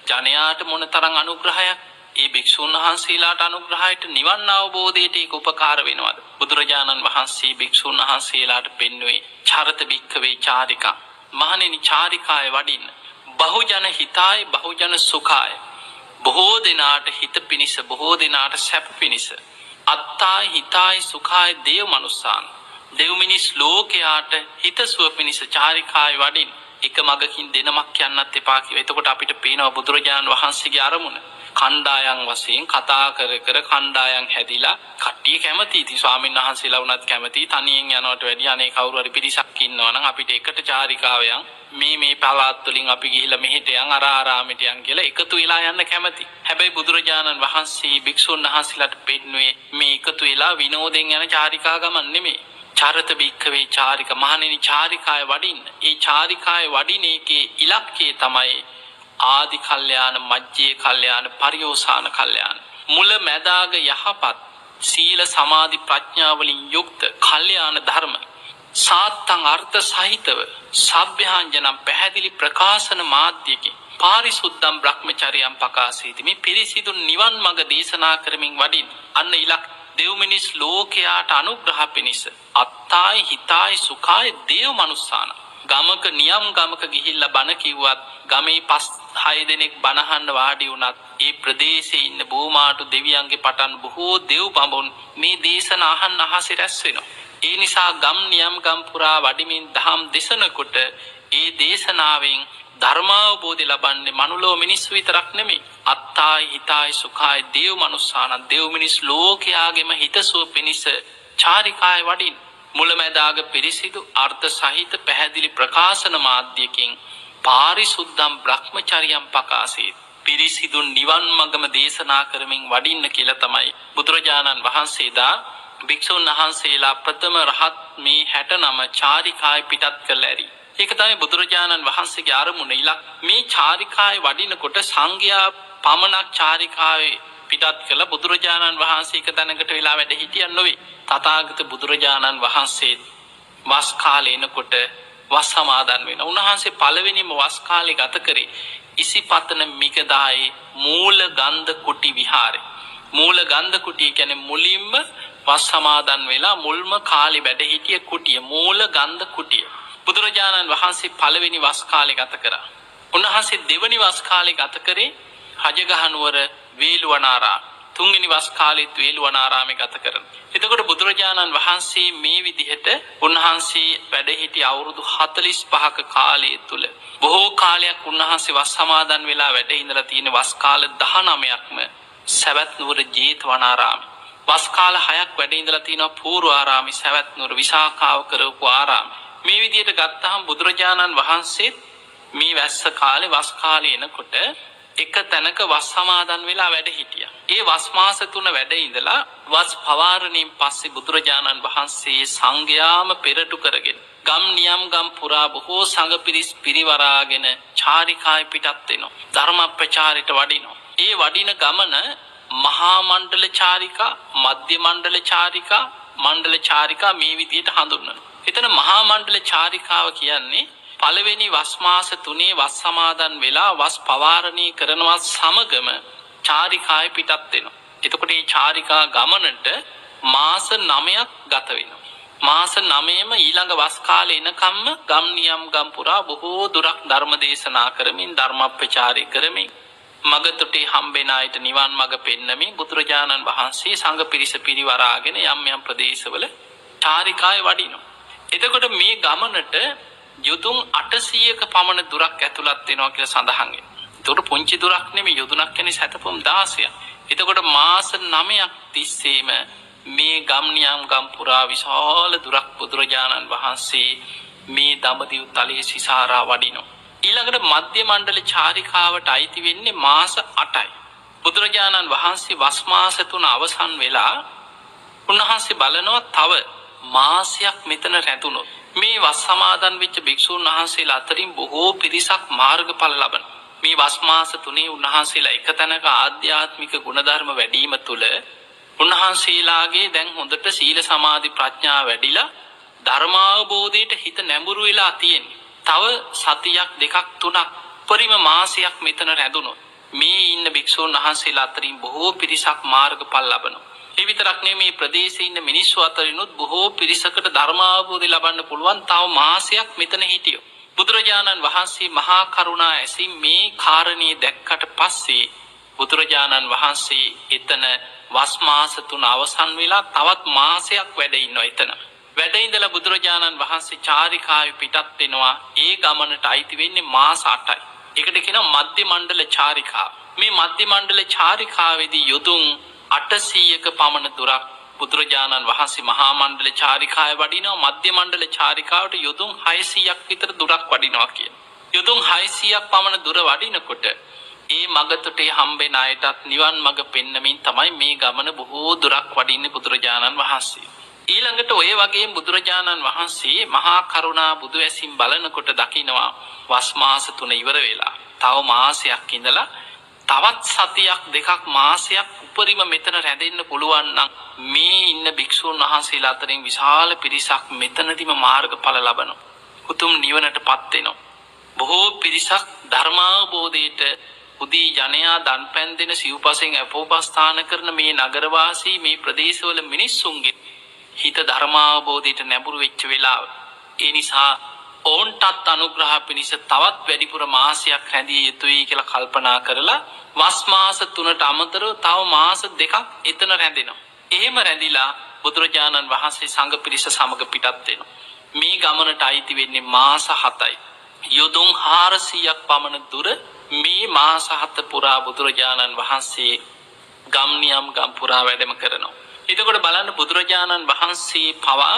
ජනයාට මොනතරම් අනුග්‍රහයක් ඒ භික්ෂුන් වහන්සේලාට අනුග්‍රහයට නිවන් අවබෝධයට ඒක උපකාර වෙනවද? බුදුරජාණන් වහන්සේ භික්ෂුන් වහන්සේලාට පෙන්වුවේ චරත භික්ඛවේ චාරිකා. මහණෙනි චාරිකාය වඩින්න. බහුජන හිතාය බහුජන සුඛාය. බොහෝ දෙනාට හිත පිනිස බොහෝ දෙනාට සැප පිනිස. අත්තාය හිතාය සුඛාය දේව මනුස්සාන. දෙව් මිනිස් ලෝකයාට හිතසුව පිනිස චාරිකාය වඩින්න. එක මගකින් දෙනමක් යන්නත් එපා කියලා. එතකොට අපිට පේනවා බුදුරජාණන් වහන්සේගේ අරමුණ. කණ්ඩායම් වශයෙන් කතා කර කණ්ඩායම් හැදිලා කට්ටිය කැමති. ඉතින් ස්වාමීන් වහන්සේලා වුණත් කැමති. තනියෙන් යනවට වැඩිය අනේ කවුරු හරි පිරිසක් ඉන්නවා නම් අපිට එකට චාරිකාවයන් මේ පළාත් වලින් අපි ගිහිල්ලා මෙහෙට යන් අර ආරාමෙට යන් කියලා එකතු වෙලා යන්න කැමති. හැබැයි බුදුරජාණන් වහන්සේ භික්ෂුන් වහන්සේලාට පෙන්වුවේ මේ එකතු වෙලා විනෝදෙන් යන චාරිකා ගමන් නෙමෙයි. චරත භික්ඛවේ චාරික. මහණෙනි චාරිකාය වඩින්න. ඒ චාරිකාය වඩින එකේ ඉලක්කය තමයි ආදි කල්යාණ මජ්ජේ කල්යාණ පරියෝසాన කල්යාණ. මුල මැදාග යහපත් සීල සමාධි ප්‍රඥා වලින් යුක්ත කල්යාණ ධර්ම සාත්තං අර්ථ සහිතව සබ්භ්‍යාංජනම් පැහැදිලි ප්‍රකාශන මාධ්‍යකින් පාරිසුද්ධම් බ්‍රහ්මචර්යම් පකාසීති. මේ පිරිසිදු නිවන් මඟ දේශනා කරමින් වඩින්. අන්න ඉලක්ක දෙව් මිනිස් ලෝකයාට අනුග්‍රහ පිණිස අත්තාය හිතාය සුඛාය දේව මනුස්සාන. ගමක නියම් ගමක ගිහිල්ලා බණ කිව්වත් ගමේ 5-6 දෙනෙක් බණ අහන්න වාඩි වුණත් ඒ ප්‍රදේශයේ ඉන්න බෝමාටු දෙවියන්ගේ පටන් බොහෝ දෙව් බඹුන් මේ දේශන අහන්න අහසේ රැස් වෙනවා. ඒ නිසා ගම් නියම් ගම් පුරා වඩිමින් දහම් දේශනකොට ඒ දේශනාවෙන් ධර්මාවබෝධය ලබන්නේ මනුලෝ මිනිස්සු විතරක් නෙමෙයි. අත්තාය හිතාය සුඛාය දේව මනුස්සාන. දේව මිනිස් ලෝකයාගේම හිතසුව පිණිස චාරිකාය වඩින්. මුලමැදාග පිරිසිදු අර්ථ සහිත පැහැදිලි ප්‍රකාශන මාධ්‍යකින් පාරිසුද්ධම් බ්‍රහ්මචර්යම් පකාසී. පිරිසිදු නිවන් මඟම දේශනා කරමින් වඩින්න කියලා තමයි බුදුරජාණන් වහන්සේදා භික්ෂුන් වහන්සේලා ප්‍රථම රහත් මේ 69 චාරිකාය පිටත් කළ ඇරි. ඒක තමයි බුදුරජාණන් වහන්සේගේ අරමුණ. මේ චාරිකාය වඩිනකොට සංඝයා පමණක් චාරිකාවේ පිටත් කළ බුදුරජාණන් වහන්සේ එක තැනකට වෙලා වැඩ හිටියන් නොවේ. තථාගත බුදුරජාණන් වහන්සේ වස් කාලේ එනකොට වස් සමාදන් වෙන. උන්වහන්සේ පළවෙනිම වස් කාලේ ගත කරේ ඉසිපතන මිගදායේ මූල ගන්ධ කුටි විහාරේ. මූල ගන්ධ කුටිය කියන්නේ මුලින්ම වස් සමාදන් වෙලා මුල්ම කාලේ වැඩ හිටිය කුටිය මූල ගන්ධ කුටිය. බුදුරජාණන් වහන්සේ පළවෙනි වස් කාලේ ගත කරා. උන්වහන්සේ දෙවනි වස් කාලේ ගත කරේ රජගහනුවර වේළුවනාරාම. තුන්වෙනි වස් කාලෙත් වේළුවනාරාමේ ගත කරනවා. එතකොට බුදුරජාණන් වහන්සේ මේ විදිහට උන්වහන්සේ වැඩ සිටි අවුරුදු 45ක කාලය තුල බොහෝ කාලයක් උන්වහන්සේ වස් සමාදන් වෙලා වැඩ ඉඳලා තියෙන වස් කාල 19ක්ම සවැත් නුවර ජේතවනාරාමේ. වස් කාල 6ක් වැඩ ඉඳලා තිනවා පූර්වාරාමි සවැත් නුවර විසාකාව කරපු ආරාම. මේ විදිහට ගත්තාම බුදුරජාණන් වහන්සේ මේ වැස්ස කාලේ වස් කාලේ එනකොට එක තැනක වස් සමාදන් වෙලා වැඩ හිටියා. ඒ වස් මාස 3 වැඩ ඉඳලා වස් පවාරණයෙන් පස්සේ බුදුරජාණන් වහන්සේ සංඝයාම පෙරටු කරගෙන ගම් නියම් ගම් පුරා බොහෝ සංඝ පිරිස් පිරිවරාගෙන චාරිකායි පිටත් වෙනවා. ධර්ම ප්‍රචාරයට වඩිනවා. ඒ වඩින ගමන මහා මණ්ඩල චාරිකා, මධ්‍ය මණ්ඩල චාරිකා, මණ්ඩල චාරිකා මේ විදිහට හඳුන්වනවා. එතන මහා මණ්ඩල චාරිකාව කියන්නේ පළවෙනි වස් මාස 3 වස් සමාදන් වෙලා වස් පවාරණී කරනවා සමගම චාරිකායි පිටත් වෙනවා. එතකොට මේ චාරිකා ගමනට මාස 9ක් ගත වෙනවා. මාස 9ම ඊළඟ වස් කාලේ එනකම්ම ගම් නියම් ගම් පුරා බොහෝ දුරක් ධර්ම දේශනා කරමින් ධර්ම ප්‍රචාරය කරමින් මගතුටි හම්බෙන අයට නිවන් මඟ පෙන්නමින් බුදුරජාණන් වහන්සේ සංඝ පිරිස පිරිවරාගෙන යම් යම් ප්‍රදේශවල චාරිකාවේ වඩිනවා. එතකොට මේ ගමනට යොදුන් 800ක පමණ දුරක් ඇතුළත් වෙනවා කියලා සඳහන් වෙනවා. ඒකට පුංචි දුරක් නෙමෙයි, යොදුනක් කියන්නේ සැතපුම් 16ක්. එතකොට මාස 9ක් තිස්සේම මේ ගම් නියම් ගම් පුරා විශාල දුරක් බුදුරජාණන් වහන්සේ මේ දඹදිව් තලයේ සිසාරා වඩිනවා. ඊළඟට මධ්‍ය මණ්ඩල චාරිකාවට අයිති වෙන්නේ මාස 8යි. බුදුරජාණන් වහන්සේ වස් මාස 3 අවසන් වෙලා උන්වහන්සේ බලනවා තව මාසයක් මෙතන රැඳුනොත් මේ වස් සමාදන් වෙච්ච භික්ෂුන් වහන්සේලා අතරින් බොහෝ පිරිසක් මාර්ගඵල ලබනවා. මේ වස් මාස 3 උන්වහන්සේලා එක තැනක ආධ්‍යාත්මික ගුණධර්ම වැඩිම තුල උන්වහන්සේලාගේ දැන් හොඳට සීල සමාධි ප්‍රඥා වැඩිලා ධර්මාවබෝධයට හිත නැඹුරු වෙලා තියෙන්නේ. තව සතියක් දෙකක් තුනක් පරිම මාසයක් මෙතන රැඳුනොත් මේ ඉන්න භික්ෂුන් වහන්සේලා අතරින් බොහෝ පිරිසක් මාර්ගඵල ලබනවා. ඒ විතරක් නෙමෙයි මේ ප්‍රදේශයේ ඉන්න මිනිස්සු අතරිනුත් බොහෝ පිරිසකට ධර්මාවබෝධය ලබන්න පුළුවන් තව මාසයක් මෙතන හිටියෝ. බුදුරජාණන් වහන්සේ මහා කරුණා ඇසින් මේ කාරණේ දැක්කට පස්සේ බුදුරජාණන් වහන්සේ එතන වස් මාස 3 අවසන් වෙලා තවත් මාසයක් වැඩ ඉන්නවා එතන. වැඩ ඉඳලා බුදුරජාණන් වහන්සේ චාරිකාවේ පිටත් වෙනවා. ඒ ගමනට අයිති වෙන්නේ මාස 8යි. ඒකට කියනවා මධ්‍ය මණ්ඩල චාරිකාව. මේ මධ්‍ය මණ්ඩල චාරිකාවේදී යොදුන් 800ක පමණ දුරක් බුදුරජාණන් වහන්සේ මහා මණ්ඩල චාරිකාවේ වඩිනවා. මධ්‍ය මණ්ඩල චාරිකාවට යොදුන් 600ක් විතර දුරක් වඩිනවා කියන. යොදුන් 600ක් පමණ දුර වඩිනකොට ඒ මගතොටේ හම්බෙන අයටත් නිවන් මඟ පෙන්නමින් තමයි මේ ගමන බොහෝ දුරක් වඩින්නේ බුදුරජාණන් වහන්සේ. ඊළඟට ඔය වගේම බුදුරජාණන් වහන්සේ මහා කරුණා බුදු ඇසින් බලනකොට දකිනවා වස් මාස 3 ඉවර වෙලා තව මාසයක් ඉඳලා තවත් සතියක් දෙකක් මාසයක් උපරිම මෙතන රැඳෙන්න පුළුවන් නම් මේ ඉන්න භික්ෂුන් වහන්සේලා අතරින් විශාල පිරිසක් මෙතනදිම මාර්ගඵල ලබනවා. උතුම් නිවනටපත් වෙනවා. බොහෝ පිරිසක් ධර්මාවබෝධයට උදී ජනයා දන්පැන් දෙන සිව්පසෙන් අපෝපස්ථාන කරන මේ නගරවාසී මේ ප්‍රදේශවල මිනිස්සුන්ගේ හිත ධර්මාවබෝධයට නැඹුරු වෙච්ච වෙලාව. ඒ නිසා ඔවුන්ටත් අනුග්‍රහ පිණිස තවත් වැඩිපුර මාසයක් රැඳිය යුතුයි කියලා කල්පනා කරලා වස් මාස 3ට අමතරව තව මාස 2ක් එතන රැඳෙනවා. එහෙම රැඳිලා බුදුරජාණන් වහන්සේ සංඝ පිරිස සමග පිටත් වෙනවා. මේ ගමනට අයිති වෙන්නේ මාස 7යි. යොදුන් 400ක් පමණ දුර මේ මාස 7 පුරා බුදුරජාණන් වහන්සේ ගම් නියම් ගම් පුරා වැඩම කරනවා. එතකොට බලන්න බුදුරජාණන් වහන්සේ පවා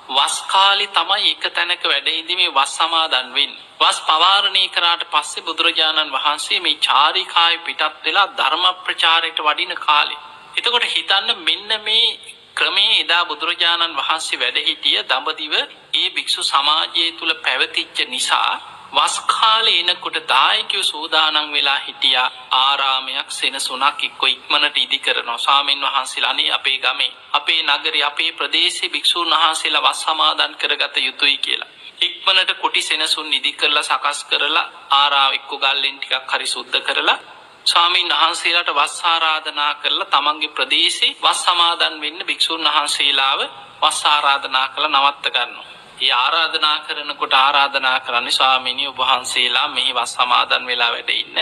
වස් කාලේ තමයි එක තැනක වැඩ ඉඳීමේ වස් සමාදන් වෙන්නේ. වස් පවාරණී කරාට පස්සේ බුදුරජාණන් වහන්සේ මේ චාරිකාවේ පිටත් වෙලා ධර්ම ප්‍රචාරයට වඩින කාලේ. එතකොට හිතන්න මෙන්න මේ ක්‍රමේ එදා බුදුරජාණන් වහන්සේ වැඩ සිටිය දඹදිව ඒ භික්ෂු සමාජය තුල පැවතිච්ච නිසා වස් කාලේ එනකොට දායකයෝ සූදානම් වෙලා හිටියා ආරාමයක් සෙනසුනක් ඉක්මනට ඉදි කරනවා. ස්වාමීන් වහන්සේලා අනේ අපේ ගමේ අපේ නගරේ අපේ ප්‍රදේශයේ භික්ෂුන් වහන්සේලා වස් සමාදන් කරගත යුතුයි කියලා. ඉක්මනට කුටි සෙනසුන් ඉදි කරලා සකස් කරලා ආරාම එක්ක ගල්ලෙන් ටිකක් හරි සුද්ධ කරලා ස්වාමීන් වහන්සේලාට වස් ආරාධනා කරලා තමන්ගේ ප්‍රදේශේ වස් සමාදන් වෙන්න භික්ෂුන් වහන්සේලාව වස් ආරාධනා කරලා නවත්ත ගන්නවා. ඒ ආරාධනා කරනකොට ආරාධනා කරන්නේ ස්වාමීනි ඔබ වහන්සේලා මෙහි වස් සමාදන් වෙලා වැඩ ඉන්න.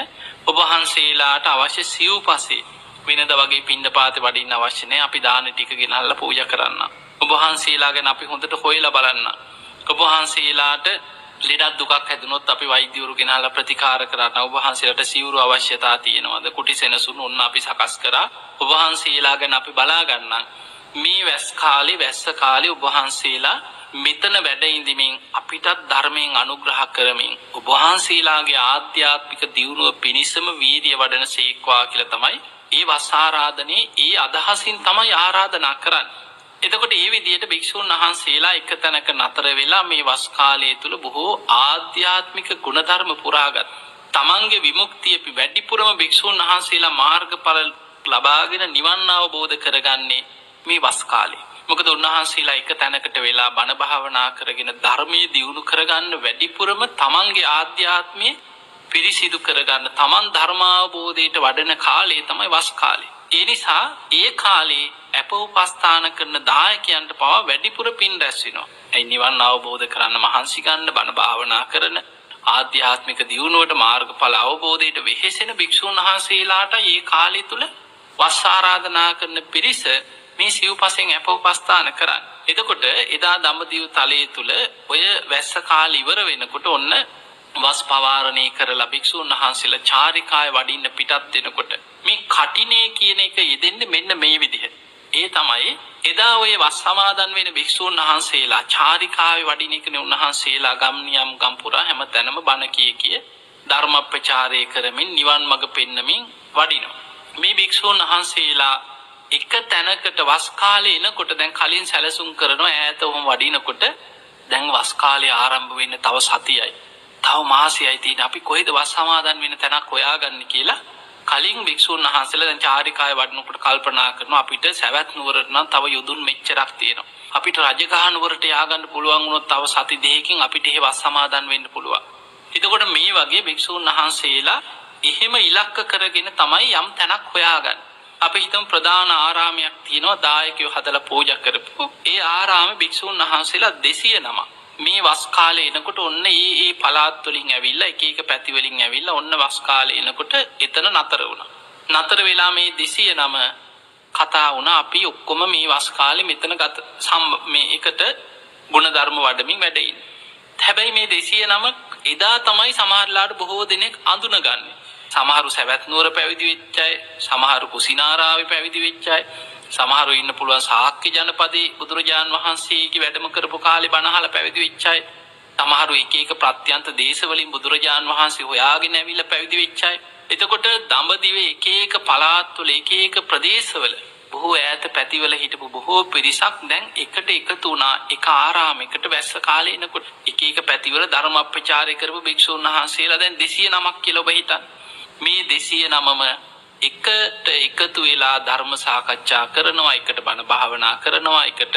ඔබ වහන්සේලාට අවශ්‍ය සිව්පසේ වෙනද වගේ පින්ඩපාතේ වඩින්න අවශ්‍ය නැහැ. අපි දාන ටික ගෙනල්ලා පූජා කරන්න. ඔබ වහන්සේලා ගැන අපි හොඳට හොයලා බලන්න. ඔබ වහන්සේලාට ලෙඩක් දුකක් හැදුනොත් අපි වෛද්‍යවරු ගෙනල්ලා ප්‍රතිකාර කරන්න ඔබ වහන්සේලාට සිවුරු අවශ්‍යතාව තියෙනවද කුටි සෙනසුන් ඔන්න අපි සකස් කරා ඔබ වහන්සේලා ගැන අපි බලා ගන්නම් මේ වැස් කාලේ ඔබ වහන්සේලා මෙතන වැඩ ඉඳිමින් අපිටත් ධර්මයෙන් අනුග්‍රහ කරමින් ඔබ වහන්සේලාගේ ආධ්‍යාත්මික දියුණුව පිණිසම වීර්ය වඩන සීක්වා කියලා තමයි ඒ වස් ආරාධනේ ඒ අදහසින් තමයි ආරාධනා කරන්නේ. එතකොට මේ විදිහට භික්ෂුන් වහන්සේලා එක තැනක නතර වෙලා මේ වස් කාලය තුල බොහෝ ආධ්‍යාත්මික ගුණධර්ම පුරාගත් තමන්ගේ විමුක්තිය වැඩිපුරම භික්ෂුන් වහන්සේලා මාර්ගඵල ලබාගෙන නිවන් අවබෝධ කරගන්නේ මේ වස් කාලේ. මොකද උන්වහන්සේලා එක තැනකට වෙලා බණ භාවනා කරගෙන ධර්මයේ දියුණු කරගන්න වැඩිපුරම තමන්ගේ ආධ්‍යාත්මයේ පිරිසිදු කරගන්න තමන් ධර්මාවබෝධයට වඩන කාලය තමයි වස් කාලය. ඒ නිසා ඒ කාලේ අප උපස්ථාන කරන දායකයන්ට පවා වැඩිපුර පින් රැස් වෙනවා. ඒ නිවන් අවබෝධ කරන්න මහන්සි ගන්න බණ භාවනා කරන ආධ්‍යාත්මික දියුණුවට මාර්ගඵල අවබෝධයට වෙහෙසෙන භික්ෂුන් වහන්සේලාට මේ කාලය තුල වස් ආරාධනා කරන පිරිස මේ සිව්පසෙන් අප උපස්ථාන කරන්නේ. එතකොට එදා දඹදිව තලයේ තුල ඔය වැස්ස කාලය ඉවර වෙනකොට ඔන්න වස් පවාරණය කරලා භික්ෂුන් වහන්සේලා චාරිකාය වඩින්න පිටත් වෙනකොට මේ කටිනේ කියන එක යෙදෙන්නේ මෙන්න මේ විදිහට. ඒ තමයි එදා ඔය වස් සමාදන් වෙන භික්ෂුන් වහන්සේලා චාරිකාවේ වඩින එකනේ උන්වහන්සේලා ගම්නියම් ගම්පුරා හැමතැනම බණ කිය ධර්ම ප්‍රචාරය කරමින් නිවන් මඟ පෙන්වමින් වඩිනවා. මේ භික්ෂුන් වහන්සේලා එක තැනකට වස් කාලේ එනකොට දැන් කලින් සැලසුම් කරනවා ඈත උම වඩිනකොට දැන් වස් කාලේ ආරම්භ වෙන්න තව සතියයි. තව මාසයයි තියෙන අපි කොහෙද වස් සමාදන් වෙන තැනක් හොයාගන්න කියලා කලින් භික්ෂුන් වහන්සේලා දැන් චාරිකාය වඩනකොට කල්පනා කරනවා අපිට සවැත් නුවරට නම් තව යොදුන් මෙච්චරක් තියෙනවා. අපිට රජගහ නුවරට ය아가න්න පුළුවන් වුණොත් තව සති දෙකකින් අපිට එහෙ වස් සමාදන් වෙන්න පුළුවන්. එතකොට මේ වගේ භික්ෂුන් වහන්සේලා එහෙම ඉලක්ක කරගෙන තමයි යම් තැනක් හොයාගන්නේ. අපි හිතමු ප්‍රධාන ආරාමයක් තියෙනවා දායකයෝ හදලා පූජා කරපු. ඒ ආරාමේ භික්ෂුන් වහන්සේලා 209ක් මේ වස් කාලේ එනකොට ඔන්න ඒ පළාත් වලින් ඇවිල්ලා එක පැති වලින් ඇවිල්ලා ඔන්න වස් කාලේ එනකොට එතන නතර වුණා. නතර වෙලා මේ 209 කතා වුණා අපි ඔක්කොම මේ වස් කාලේ මෙතන ගත මේ එකට ගුණධර්ම වඩමින් වැඩ ඉන්නේ. හැබැයි මේ 209 එදා තමයි සමහරලාට බොහෝ දෙනෙක් අඳුනගන්නේ. සමහරු සවැත් නුවර පැවිදි වෙච්ච අය, සමහරු කුසිනාරාවේ පැවිදි වෙච්ච අය, සමහරු ඉන්න පුළුවන් ශාක්‍ය ජනපදයේ බුදුරජාන් වහන්සේගේ වැඩම කරපු කාලේ බණහලා පැවිදි වෙච්ච අය, සමහරු එක ප්‍රත්‍යන්ත දේශවලින් බුදුරජාන් වහන්සේ හොයාගෙන ඇවිල්ලා පැවිදි වෙච්ච අය. එතකොට දඹදිවේ එක පළාත්වල එක ප්‍රදේශවල බොහෝ ඈත පැතිවල හිටපු බොහෝ පිරිසක් දැන් එකට එකතු වුණා. එක ආරාමයකට වැස්ස කාලේ එනකොට එක පැතිවල ධර්ම ප්‍රචාරය කරපු භික්ෂුන් වහන්සේලා දැන් 209ක් කියලා ඔබ හිතන්න. මේ 209ම එකට එකතු වෙලා ධර්ම සාකච්ඡා කරනවා, එකට බණ භාවනා කරනවා, එකට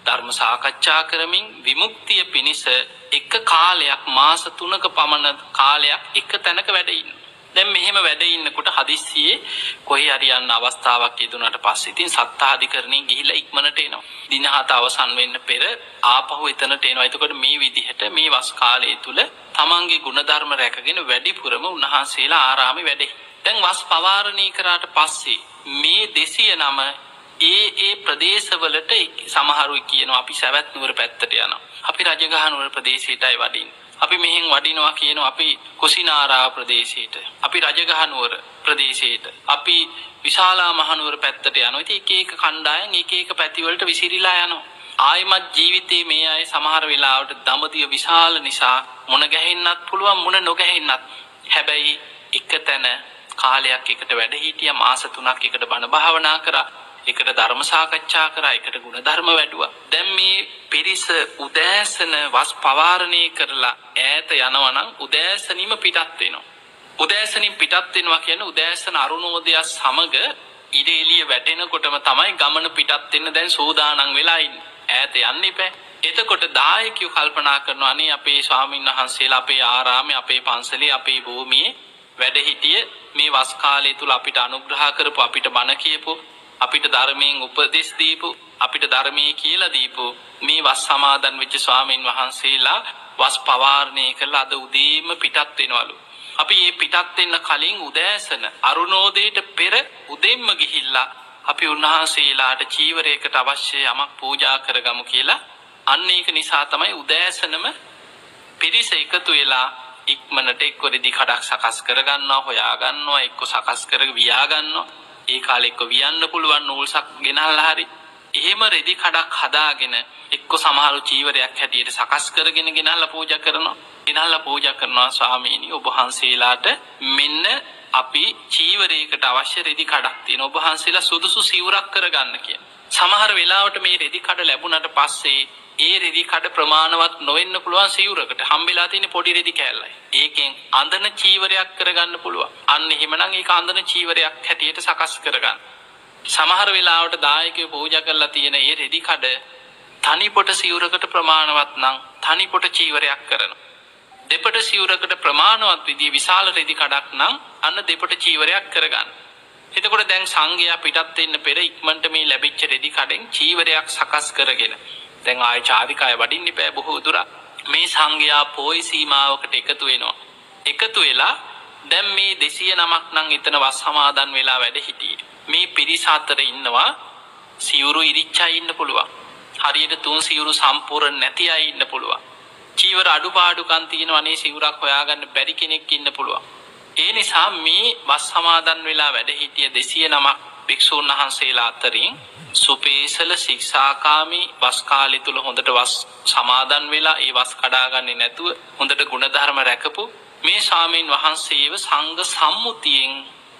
ධර්ම සාකච්ඡා කරමින් විමුක්තිය පිණිස එක කාලයක් මාස 3ක පමණ කාලයක් එක තැනක වැඩ ඉන්නවා. දැන් මෙහෙම වැඩ ඉන්නකොට හදිස්සියේ කොහේ හරි යන්න අවස්ථාවක් ලැබුණාට පස්සේ ඉතින් සත්තාධිකරණේ ගිහිලා ඉක්මනට එනවා. දින 7 අවසන් වෙන්න පෙර ආපහු එතනට එනවා. එතකොට මේ විදිහට මේ වස් කාලය තුල තමන්ගේ ගුණධර්ම රැකගෙන වැඩිපුරම උන්වහන්සේලා ආරාමේ වැඩේ. දැන් වස් පවාරණී කරාට පස්සේ මේ 209 ඒ ප්‍රදේශවලට සමහරු කියනවා අපි සවැත් නුවර පැත්තට යනවා. අපි රජගහ නුවර ප්‍රදේශයටයි වඩින්නේ. අපි මෙහෙන් වඩිනවා කියනවා අපි කුසිනාරා ප්‍රදේශයට, අපි රජගහ නුවර ප්‍රදේශයට, අපි විශාලා මහනුවර පැත්තට යනවා. ඉතින් එක කණ්ඩායම් එක පැති වලට විසිරීලා යනවා. ආයිමත් ජීවිතේ මේ අය සමහර වෙලාවට දඹදිව විශාල නිසා මුණ ගැහෙන්නත් පුළුවන්, මුණ නොගැහෙන්නත්. හැබැයි එකතැන කාලයක් එකට වැඩ හිටියා, මාස 3ක් එකට බණ භාවනා කරා, එකට ධර්ම සාකච්ඡා කරා, එකට ගුණ ධර්ම වැඩුවා. දැන් මේ පිරිස උදෑසන වස් පවාරණය කරලා ඈත යනවා නම් උදෑසනින්ම පිටත් වෙනවා. උදෑසනින් පිටත් වෙනවා කියන්නේ උදෑසන අරුණෝදය සමග ඉර එළිය වැටෙනකොටම තමයි ගමන පිටත් වෙන්න දැන් සූදානම් වෙලා ඉන්නේ. ඈත යන්න එපා. එතකොට දායකයෝ කල්පනා කරනවා අනේ අපේ ස්වාමීන් වහන්සේලා අපේ ආරාමේ, අපේ පන්සලේ, අපේ භූමියේ වැඩ හිටිය මේ වස් කාලය තුල අපිට අනුග්‍රහ කරපු, අපිට බණ කියපු, අපිට ධර්මයෙන් උපදෙස් දීපු, අපිට ධර්මයේ කියලා දීපු මේ වස් සමාදන් වෙච්ච ස්වාමීන් වහන්සේලා වස් පවාරණය කරලා අද උදේම පිටත් වෙනවලු. අපි මේ පිටත් වෙන්න කලින් උදෑසන අරුණෝදයට පෙර උදෙන්ම ගිහිල්ලා අපි උන්වහන්සේලාට චීවරයකට අවශ්‍ය යමක් පූජා කරගමු කියලා. අන්න ඒක නිසා තමයි උදෑසනම පිරිස එකතු වෙලා ඉක්මනට එක්ක රෙදි කඩක් සකස් කරගන්නවා, හොයාගන්නවා, එක්ක සකස් කරගෙන වියාගන්නවා. ඒ කාලේ එක්ක වියන්න පුළුවන් නූල්සක් ගෙනල්ලා හරි එහෙම රෙදි කඩක් හදාගෙන එක්ක සමහරු චීවරයක් හැටියට සකස් කරගෙන ගෙනල්ලා පූජා කරනවා. ගෙනල්ලා පූජා කරනවා ස්වාමීනි ඔබ වහන්සේලාට මෙන්න අපි චීවරයකට අවශ්‍ය රෙදි කඩක් තියෙන ඔබ වහන්සේලා සුදුසු සිවුරක් කරගන්න කියන. සමහර වෙලාවට මේ රෙදි කඩ ලැබුණාට පස්සේ ඒ රෙදි කඩ ප්‍රමාණවත් නොවෙන්න පුළුවන් සිවුරකට හම්බෙලා තියෙන පොඩි රෙදි කෑල්ලයි. ඒකෙන් අඳන චීවරයක් කරගන්න පුළුවන්. අන්න එහෙමනම් ඒක අඳන චීවරයක් හැටියට සකස් කරගන්න. සමහර වෙලාවට දායකයෝ පූජා කරලා තියෙන ඒ රෙදි කඩ තනිපොට සිවුරකට ප්‍රමාණවත් නම් තනිපොට චීවරයක් කරනවා. දෙපොට සිවුරකට ප්‍රමාණවත් විදිහේ විශාල රෙදි කඩක් නම් අන්න දෙපොට චීවරයක් කරගන්න. එතකොට දැන් සංඝයා පිටත් වෙන්න පෙර ඉක්මනට මේ ලැබිච්ච රෙදි කඩෙන් චීවරයක් සකස් කරගෙන දැන් ආය චාරිකාය වඩින්න බෑ බොහෝ දුර. මේ සංඝයා පොයි සීමාවකට එකතු වෙනවා. එකතු වෙලා දැන් මේ 209ක් නම් එතන වස් සමාදන් වෙලා වැඩ සිටියේ. මේ පිරිස අතර ඉන්නවා සිවුරු ඉරිච්චා ඉන්න පුළුවන්. හරියට 3 සිවුරු සම්පූර්ණ නැති අය ඉන්න පුළුවන්. චීවර අඩුපාඩුකම් තියෙනවා නේ සිවුරක් හොයාගන්න බැරි කෙනෙක් ඉන්න පුළුවන්. ඒ නිසා මේ වස් සමාදන් වෙලා වැඩ සිටිය 209ක් භික්ෂුන් වහන්සේලා අතරින් සුපේසල ශික්ෂාකාමී වස් කාලය තුල හොඳට වස් සමාදන් වෙලා ඒ වස් කඩාගන්නේ නැතුව හොඳට ගුණධර්ම රැකපු මේ ස්වාමීන් වහන්සේව සංඝ සම්මුතියෙන්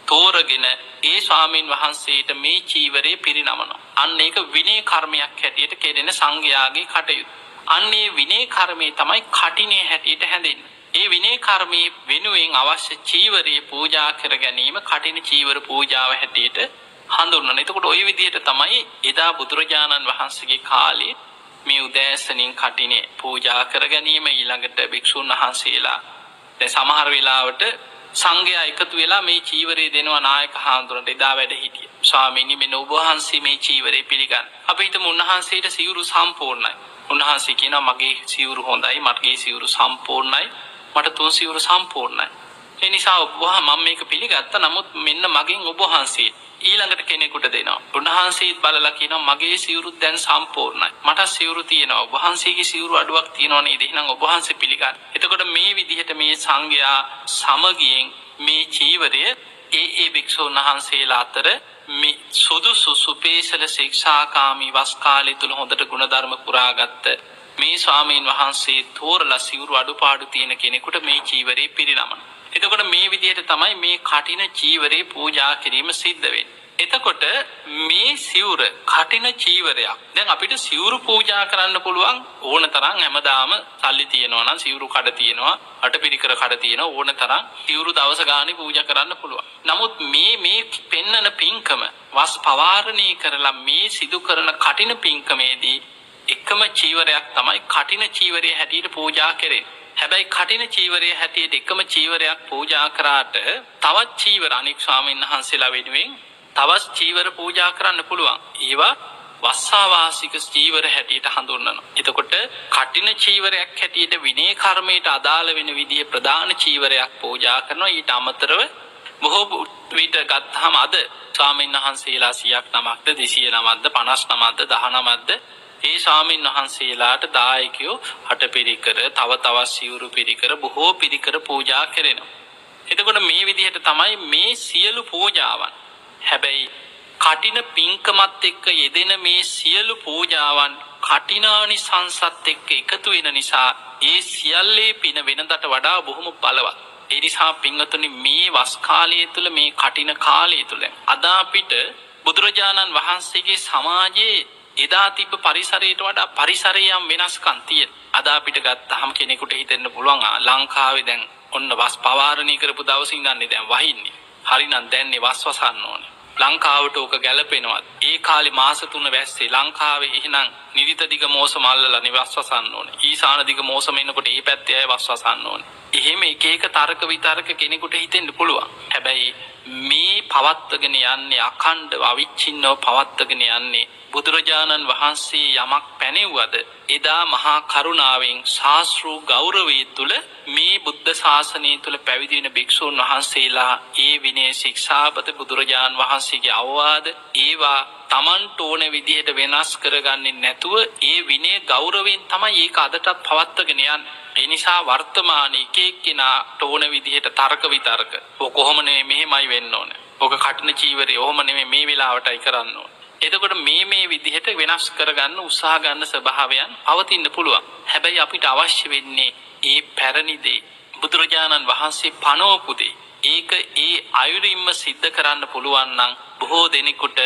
තෝරගෙන ඒ ස්වාමීන් වහන්සේට මේ චීවරය පිරිනමනවා. අන්න ඒක විනය කර්මයක් හැටියට කෙරෙන සංඝයාගේ කටයුතු. අන්නේ විනය කර්මයේ තමයි කටිනේ හැටියට හැඳින්වෙන්නේ. ඒ විනය කර්මයේ වෙනුවෙන් අවශ්‍ය චීවරය පූජා කර ගැනීම කටින චීවර පූජාව හැටියට හඳුන්වනවා. එතකොට ওই විදිහට තමයි එදා බුදුරජාණන් වහන්සේගේ කාලේ මේ උදෑසනින් කටිනේ පූජා කර ගැනීම ඊළඟට භික්ෂුන් වහන්සේලා දැන් සමහර වෙලාවට සංඝයා එකතු වෙලා මේ චීවරය දෙනවා නායක හාමුදුරන්ට එදා වැඩ හිටිය. ස්වාමීනි මෙන්න ඔබ වහන්සේ මේ චීවරය පිළිගන්න. අපි හිතමු උන්වහන්සේට සිවුරු සම්පූර්ණයි. උන්වහන්සේ කියනවා මගේ සිවුරු හොඳයි, මගේ සිවුරු සම්පූර්ණයි, මට 3 සිවුරු සම්පූර්ණයි. ඒ නිසා ඔබ මම මේක පිළිගත්තා. නමුත් මෙන්න මගෙන් ඔබ වහන්සේ ඊළඟට කෙනෙකුට දෙනවා. උන්වහන්සේත් බලලා කියනවා මගේ සිවුරු දැන් සම්පූර්ණයි. මට සිවුරු තියෙනවා. ඔබ වහන්සේගේ සිවුරු අඩුවක් තියෙනවා නේද? එහෙනම් ඔබ වහන්සේ පිළිගන්න. එතකොට මේ විදිහට මේ සංඝයා සමගියෙන් මේ චීවරය ඒ භික්ෂුන් වහන්සේලා අතර මේ සුදුසු සුපේසල ශික්ෂාකාමී වස් කාලය තුල හොඳට ගුණධර්ම පුරාගත්ත මේ ස්වාමීන් වහන්සේ තෝරලා සිවුරු අඩුපාඩු තියෙන කෙනෙකුට මේ චීවරය පිරිනමන. එතකොට මේ විදිහට තමයි මේ කටින චීවරේ පූජා කිරීම සිද්ධ වෙන්නේ. එතකොට මේ සිවුර කටින චීවරයක්. දැන් අපිට සිවුරු පූජා කරන්න පුළුවන් ඕන තරම් හැමදාම සල්ලි තියෙනවා නම් සිවුරු කඩ තියෙනවා, අටපිරිකර කඩ තියෙනවා ඕන තරම් සිවුරු දවස ගානේ පූජා කරන්න පුළුවන්. නමුත් මේ පෙන්නන පින්කම වස් පවාරණී කරලා මේ සිදු කරන කටින පින්කමේදී එකම චීවරයක් තමයි කටින චීවරය හැටියට පූජා කරන්නේ. හැබැයි කටින චීවරය හැටියට එකම චීවරයක් පූජා කරාට තවත් චීවර අනෙක් ස්වාමීන් වහන්සේලා වෙනුවෙන් තවත් චීවර පූජා කරන්න පුළුවන්. ඒවා වස්සාවාසික චීවර හැටියට හඳුන්වනවා. එතකොට කටින චීවරයක් හැටියට විනය කර්මයට අදාළ වෙන විදිහේ ප්‍රධාන චීවරයක් පූජා කරනවා. ඊට අමතරව බොහෝ විට ගත්තාම අද ස්වාමීන් වහන්සේලා 100ක් නමක්ද 209ක්ද 59ක්ද 19ක්ද ඒ ස්වාමීන් වහන්සේලාට දායකයෝ අටපිරිකර තව සිවුරු පිරිකර බොහෝ පිරිකර පූජා කරනවා. එතකොට මේ විදිහට තමයි මේ සියලු පූජාවන්. හැබැයි කටින පින්කමත් එක්ක යෙදෙන මේ සියලු පූජාවන් කටිනානිසංසත් එක්ක එකතු වෙන නිසා ඒ සියල්ලේ පින වෙනදට වඩා බොහොම බලවත්. ඒ නිසා පින්වතුනි මේ වස් කාලය තුල මේ කටින කාලය තුල අද අපිට බුදුරජාණන් වහන්සේගේ සමාජයේ එදා තිබ්බ පරිසරයට වඩා පරිසරයම් වෙනස්කම් තියෙන. අද අපිට ගත්තාම කෙනෙකුට හිතෙන්න පුළුවන් ලංකාවේ දැන් ඔන්න වස් පවාරණී කරපු දවසින් ඉඳන්නේ දැන් වහින්නේ. හරිනම් දැන්නේ වස් වසන්න ඕනේ. ලංකාවට ඕක ගැලපෙනවත්. ඒ කාලේ මාස 3 වැස්සේ ලංකාවේ එහෙනම් නිවිත දිග මෝසම අල්ලලා නිවස් වසන්න ඕනේ. ඊසාන දිග මෝසම එනකොට ඊ පැත්තේ අය වස් වසන්න ඕනේ. එහෙම එක තර්ක විතර්ක කෙනෙකුට හිතෙන්න පුළුවන්. හැබැයි මේ පවත්වගෙන යන්නේ අඛණ්ඩව අවිච්ඡින්නව පවත්වගෙන යන්නේ බුදුරජාණන් වහන්සේ යමක් පැනෙව්වද එදා මහා කරුණාවෙන් ශාස්ත්‍රීය ගෞරවය තුල මේ බුද්ධ ශාසනය තුල පැවිදි වෙන භික්ෂුන් වහන්සේලා ඒ විනය ශික්ෂාපද බුදුරජාණන් වහන්සේගේ අවවාද ඒවා Tamanට ඕන විදිහට වෙනස් කරගන්නේ නැතුව ඒ විනය ගෞරවයෙන් තමයි ඒක අදටත් පවත්වගෙන යන්නේ. ඒ නිසා වර්තමානයේ එක එක්කිනාට ඕන විදිහට තර්ක විතර්ක ඔක කොහොම නෙමෙයි මෙහෙමයි වෙන්න ඕන. ඔක කටින චීවරය ඔහොම නෙමෙයි මේ වෙලාවටයි කරන්න ඕන. එතකොට මේ විදිහට වෙනස් කරගන්න උත්සාහ ගන්න ස්වභාවයන් පවතින්න පුළුවන්. හැබැයි අපිට අවශ්‍ය වෙන්නේ ඒ පැරණි දේ බුදුරජාණන් වහන්සේ පනවපු දේ. ඒක ඒ අයුරින්ම සිද්ධ කරන්න පුළුවන් නම් බොහෝ දෙනෙකුට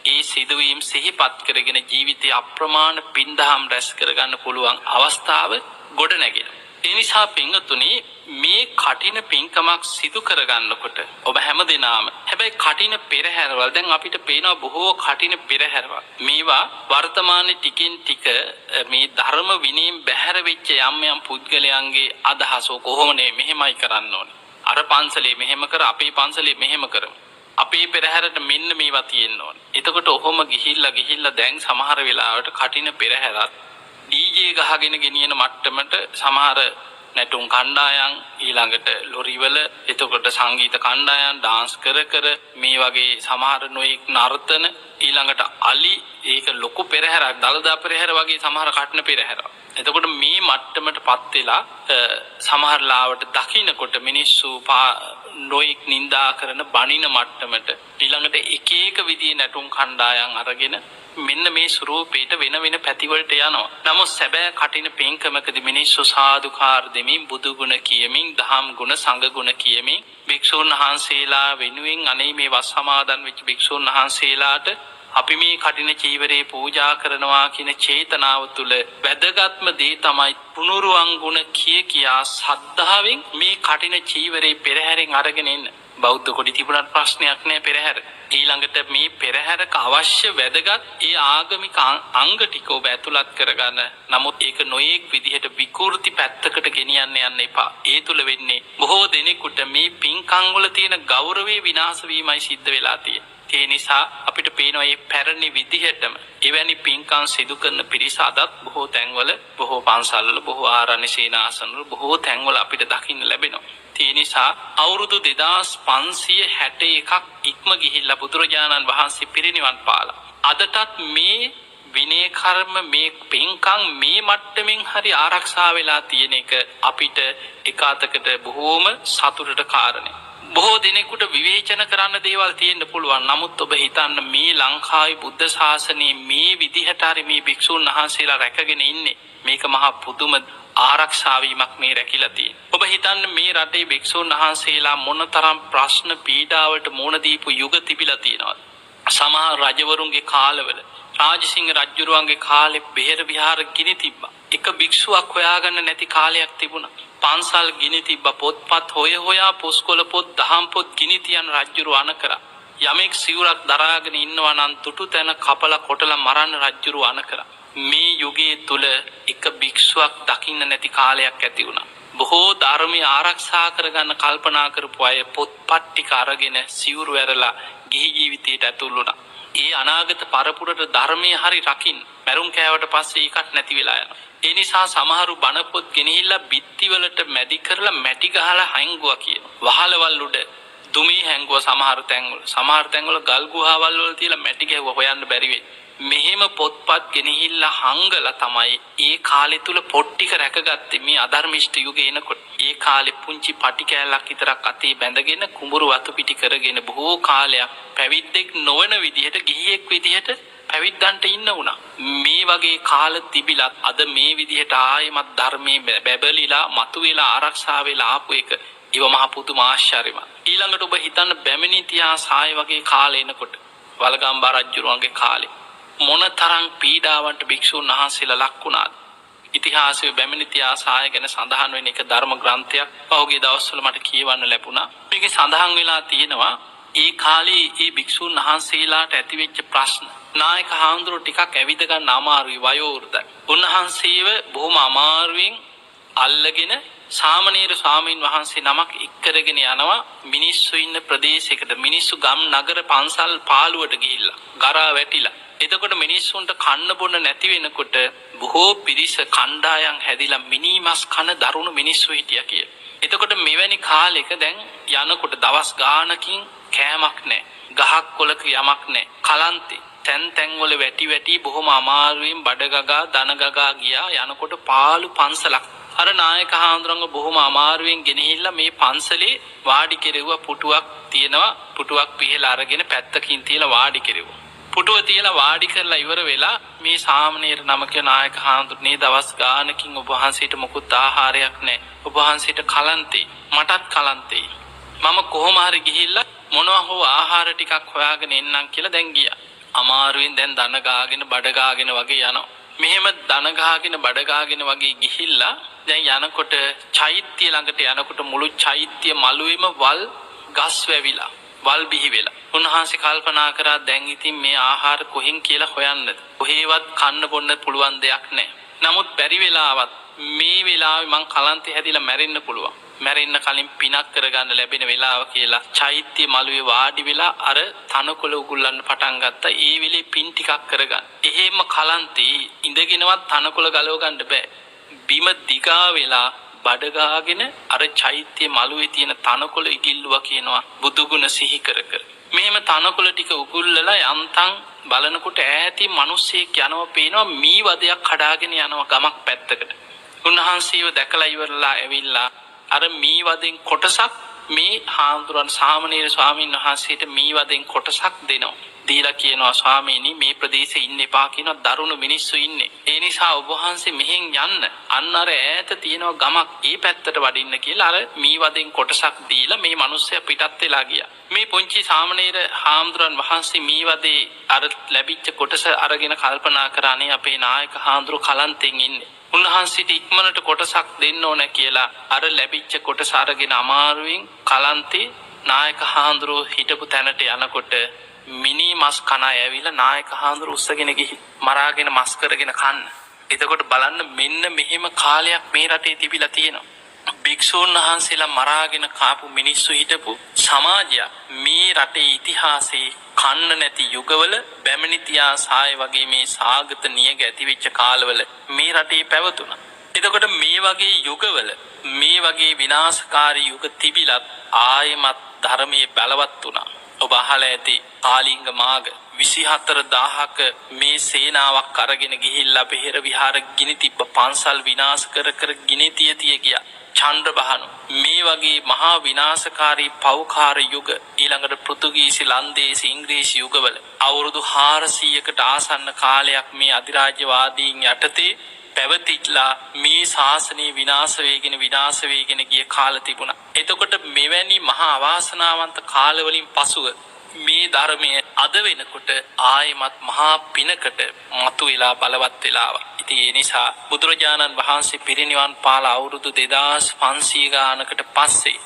ඒ සිදුවීම් සිහිපත් කරගෙන ජීවිතය අප්‍රමාණ පින්දහම් රැස් කරගන්න පුළුවන් අවස්ථාව ගොඩ නැගෙනවා. ඒ නිසා පින්වතුනි මේ කටින පින්කමක් සිදු කරගන්නකොට ඔබ හැමදෙනාම හැබැයි කටින පෙරහැරවල් දැන් අපිට පේනවා බොහෝ කටින පෙරහැරවල් මේවා වර්තමානයේ ටිකින් ටික මේ ධර්ම විනයෙන් බැහැර වෙච්ච යම් පුද්ගලයන්ගේ අදහස කොහොමනේ මෙහෙමයි කරන්න ඕනේ අර පන්සලේ මෙහෙම කර අපේ පන්සලේ මෙහෙම කරමු අපේ පෙරහැරට මෙන්න මේවා තියෙන්න ඕනේ. එතකොට ඔහොම ගිහිල්ලා දැන් සමහර වෙලාවට කටින පෙරහැරත් DJ ගහගෙන ගෙනියන මට්ටමට සමහර නැටුම් කණ්ඩායම් ඊළඟට ලොරිවල එතකොට සංගීත කණ්ඩායම් ඩාන්ස් කර මේ වගේ සමහර නොයෙක් නර්තන ඊළඟට අලි ඒක ලොකු පෙරහැරක් දළදා පෙරහැර වගේ සමහර කටන පෙරහැර. එතකොට මේ මට්ටමටපත් වෙලා සමහර ලාවට දකින්නකොට මිනිස්සු නොයෙක් නිඳා කරන බණින මට්ටමට ඊළඟට එක එක විදිහේ නැටුම් කණ්ඩායම් අරගෙන මෙන්න මේ ස්වරූපයට වෙන පැතිවලට යනවා. නමුත් සැබෑ කටින පින්කමකදී මිනිස්සු සාදුකාර දෙමින් බුදු ගුණ කියමින් දහම් ගුණ සංඝ ගුණ කියමින් භික්ෂුන් වහන්සේලා වෙනුවෙන් අනේ මේ වස් සමාදන් වෙච්ච භික්ෂුන් වහන්සේලාට අපි මේ කටින චීවරේ පූජා කරනවා කියන චේතනාව තුළ වැදගත්ම දේ තමයි පුනුරුවන් ගුණ කියා සද්ධාවෙන් මේ කටින චීවරේ පෙරහැරෙන් අරගෙන එන්න. බෞද්ධ කොටි තිබුණත් ප්‍රශ්නයක් නෑ පෙරහැර. ඊළඟට මේ පෙරහැරක අවශ්‍ය වැදගත් ඒ ආගමික අංග ටික ඔබ ඇතුළත් කරගන්න. නමුත් ඒක නොයේක් විදිහට විකෘති පැත්තකට ගෙනියන්න යන්න එපා. ඒ තුල වෙන්නේ බොහෝ දෙනෙකුට මේ පින්කම් වල තියෙන ගෞරවයේ විනාශ වීමයි සිද්ධ වෙලා තියෙන්නේ. ඒ නිසා අපිට පේනවා මේ පැරණි විදිහටම එවැනි පින්කම් සිදු කරන පිරිස අදත් බොහෝ තැන්වල බොහෝ පන්සල්වල බොහෝ ආරණ්‍ය සේනාසනවල බොහෝ තැන්වල අපිට දකින්න ලැබෙනවා. ඒ නිසා අවුරුදු 2561ක් ඉක්ම ගිහිල්ලා බුදුරජාණන් වහන්සේ පිරිනිවන් පාලා. අදටත් මේ විනය කර්ම මේ පින්කම් මේ මට්ටමින් හරි ආරක්ෂා වෙලා තියෙන එක අපිට එකාතකට බොහෝම සතුටට කාරණේ. බොහෝ දිනෙකට විවේචන කරන්න දේවල් තියෙන්න පුළුවන්. නමුත් ඔබ හිතන්න මේ ලංකාවේ බුද්ධ ශාසනයේ මේ විදිහට හරි මේ භික්ෂුන් වහන්සේලා රැකගෙන ඉන්නේ. මේක මහා පුදුම ආරක්ෂා වීමක් මේ රැකිලා තියෙන්නේ. ඔබ හිතන්න මේ රටේ භික්ෂුන් වහන්සේලා මොනතරම් ප්‍රශ්න පීඩාවලට මුහුණ දීපු යුග තිබිලා තියෙනවද? සමහර රජවරුන්ගේ කාලවල රාජසිංහ රජුරුවන්ගේ කාලේ බෙහෙර විහාර ගිනි තිබ්බා. එක භික්ෂුවක් හොයාගන්න නැති කාලයක් තිබුණා. පන්සල් ගිනි තිබ්බා. පොත්පත් හොයා පුස්කොළ පොත් දහම් පොත් ගිනි තියන රජුරු අණ කරා. යමෙක් සිවුරක් දරාගෙන ඉන්නවා නම් තුටු තැන කපලා කොටලා මරන්න රජුරු අණ කරා. මේ යුගයේ තුල එක භික්ෂුවක් දකින්න නැති කාලයක් ඇති වුණා. බොහෝ ධර්මය ආරක්ෂා කරගන්න කල්පනා කරපු අය පොත්පත් ටික අරගෙන සිවුරු ඇරලා ගිහි ජීවිතයට ඇතුල් වුණා. ඒ අනාගත පරපුරට ධර්මයේ හරි රකින්න. මරුන් කෑවට පස්සේ ඒකත් නැති වෙලා යනවා. ඒ නිසා සමහරු බණ පොත් ගෙනහිල්ලා බිත්තිවලට මැදි කරලා මැටි ගහලා හැංගුවා කියනවා. වහලවල් උඩ දුමී හැංගුවා සමහර තැන්වල. සමහර තැන්වල ගල් ගුහාවල් වල තියලා මැටි ගැහුවා හොයන්න බැරි වෙයි. මෙහෙම පොත්පත් ගෙනහිල්ලා හංගලා තමයි ඒ කාලේ තුල පොත් ටික රැකගත්තේ මේ අධර්මිෂ්ඨ යුගයේ එනකොට. ඒ කාලේ පුංචි පටි කෑල්ලක් විතරක් අතේ බැඳගෙන කුඹුරු වතු පිටි කරගෙන බොහෝ කාලයක් පැවිද්දෙක් නොවන විදිහට ගිහියෙක් විදිහට පැවිද්දන්ට ඉන්න වුණා. මේ වගේ කාල තිබිලත් අද මේ විදිහට ආයෙමත් ධර්මයේ බැබලිලා මතුවෙලා ආරක්ෂා වෙලා ආපු එක ඉව මහ පුදුම ආශ්චර්යමත්. ඊළඟට ඔබ හිතන්න බැමිණි ඉතිහාස ආයෙ වගේ කාලේ එනකොට වලගම්බා රජුරුවන්ගේ කාලේ මොනතරම් පීඩාවන්ට භික්ෂුන් වහන්සේලා ලක් වුණාද? ඉතිහාසයේ බැමිණි ඉතිහාස ආය ගැන සඳහන් වෙන එක ධර්ම ග්‍රන්ථයක් පහුගිය දවස්වල මට කියවන්න ලැබුණා. මේකේ සඳහන් වෙලා තියෙනවා ඒ කාලේ ඒ භික්ෂුන් වහන්සේලාට ඇතිවෙච්ච ප්‍රශ්න. නායක හාමුදුරුවෝ ටිකක් ඇවිද ගන්න අමාරුයි වයෝ වෘද්ධයි. උන්වහන්සේව බොහොම අමාරුවෙන් අල්ලගෙන සාමණේර ස්වාමීන් වහන්සේ නමක් එක්කරගෙන යනවා මිනිස්සු ඉන්න ප්‍රදේශයකට. මිනිස්සු ගම් නගර පන්සල් පාළුවට ගිහිල්ලා ගරා වැටිලා. එතකොට මිනිස්සුන්ට කන්න බොන්න නැති වෙනකොට බොහෝ පිරිස කණ්ඩායම් හැදිලා මිනිමස් කන දරුණු මිනිස්සු හිටියා කිය. එතකොට මෙවැනි කාලෙක දැන් යනකොට දවස් ගානකින් කෑමක් නැහැ. ගහක් කොලක යමක් නැහැ. කලන්තේ තැන් වල වැටි බොහොම අමාරුවෙන් බඩ ගගා දන ගගා ගියා. යනකොට පාළු පන්සලක් අර නායක හාමුදුරන්ව බොහොම අමාරුවෙන් ගෙනහිල්ලා මේ පන්සලේ වාඩි කෙරෙව්වා. පුටුවක් තියෙනවා. පුටුවක් පිහලා අරගෙන පැත්තකින් තියලා වාඩි කෙරෙව්වා. පුටුව තියලා වාඩි කරලා ඉවර වෙලා මේ සාමණේර නමක නායක හාමුදුරනේ දවස් ගානකින් ඔබ වහන්සේට මොකුත් ආහාරයක් නැහැ. ඔබ වහන්සේට කලන්තේ. මටත් කලන්තේ. මම කොහොම හරි ගිහිල්ලා මොනවා හෝ ආහාර ටිකක් හොයාගෙන එන්නම් කියලා දැන් ගියා. අමාරුවෙන් දැන් දන ගාගෙන බඩ ගාගෙන වගේ යනවා. මෙහෙම දන ගාගෙන බඩ ගාගෙන වගේ ගිහිල්ලා දැන් යනකොට චෛත්‍ය ළඟට යනකොට මුළු චෛත්‍ය මළුවේම වල් ගස් වැවිලා වල් බිහි වෙලා. උන්වහන්සේ කල්පනා කරා දැන් ඉතින් මේ ආහාර කොහෙන් කියලා හොයන්නද? කොහේවත් කන්න බොන්න පුළුවන් දෙයක් නැහැ. නමුත් බැරි වෙලාවත් මේ වෙලාවේ මං කලන්තේ හැදිලා මැරෙන්න පුළුවන්. මැරෙන්න කලින් පිනක් කරගන්න ලැබෙන වෙලාව කියලා චෛත්‍ය මළුවේ වාඩි වෙලා අර තනකොළ උගුල්ලන්න පටන් ගත්තා. ඒ වෙලේ පින් ටිකක් කරගන්න. එහෙම කලන්තේ ඉඳගෙනවත් තනකොළ ගලව ගන්න බෑ. බිම දිගා වෙලා බඩගාගෙන අර චෛත්‍ය මළුවේ තියෙන තනකොළ ඉගිල්ලුවා කියනවා බුදුගුණ සිහි කර කර. මෙහෙම තනකොළ ටික උගුල්ලලා යන්තම් බලනකොට ඈතින් මිනිස්සෙක් යනවා පේනවා මී වදයක් කඩාගෙන යනවා ගමක් පැත්තකට. උන්වහන්සේව දැකලා ඉවරලා ඇවිල්ලා අර මී වදෙන් කොටසක් මේ හාමුදුරන් සාමණේර ස්වාමීන් වහන්සේට මී වදෙන් කොටසක් දෙනවා. දීලා කියනවා ස්වාමීනි මේ ප්‍රදේශේ ඉන්න එපා කියනවා දරුණු මිනිස්සු ඉන්නේ. ඒ නිසා ඔබ වහන්සේ මෙහෙන් යන්න. අන්න අර ඈත තියෙනවා ගමක් ඒ පැත්තට වඩින්න කියලා අර මී වදෙන් කොටසක් දීලා මේ මිනිස්සයා පිටත් වෙලා ගියා. මේ පුංචි සාමණේර හාමුදුරන් වහන්සේ මී වදේ අර ලැබිච්ච කොටස අරගෙන කල්පනා කරානේ අපේ නායක හාමුදුරු කලන්තෙන් ඉන්නේ. උන්වහන්සේට ඉක්මනට කොටසක් දෙන්න ඕන කියලා අර ලැබිච්ච කොටස අරගෙන අමාරුවෙන් කලන්තේ නායක හාමුදුරුව හිටපු තැනට යනකොට මිනි මස් කන ඇවිල්ලා නායක හාමුදුරුව උස්සගෙන ගිහි මරාගෙන මස් කරගෙන කන්න. එතකොට බලන්න මෙන්න මෙහෙම කාලයක් මේ රටේ තිබිලා තියෙනවා. භික්ෂූන් වහන්සේලා මරාගෙන කාපු මිනිස්සු හිටපු සමාජය මේ රටේ ඉතිහාසයේ කන්න නැති යුගවල බැමිණිතියා සාය වගේ මේ සාගත නියග ඇතිවෙච්ච කාලවල මේ රටේ පැවතුණා. එතකොට මේ වගේ යුගවල මේ වගේ විනාශකාරී යුග තිබිලත් ආයෙමත් ධර්මයේ බලවත් වුණා. ඔබ අහලා ඇති කාලිංග මාග 24000ක මේ සේනාවක් අරගෙන ගිහිල්ලා බෙහෙර විහාර ගිනි තිබ්බ පන්සල් විනාශ කර කර ගිනි තිය ගියා. චන්ද්‍රබහනු මේ වගේ මහා විනාශකාරී පෞකාර යුග ඊළඟට පෘතුගීසි ලන්දේසි ඉංග්‍රීසි යුගවල අවුරුදු 400කට ආසන්න කාලයක් මේ අධිරාජ්‍යවාදීන් යටතේ පැවතිලා මේ ශාසනය විනාශ වේගෙන ගිය කාල තිබුණා. එතකොට මෙවැනි මහා අවාසනාවන්ත කාලවලින් පසුව මේ ධර්මය අද වෙනකොට ආයමත් මහා පිනකට මතුවලා බලවත් වෙලාවක්. ඉතින් ඒ නිසා බුදුරජාණන් වහන්සේ පිරිනිවන් පාල අවුරුදු 2500 ගානකට පස්සේ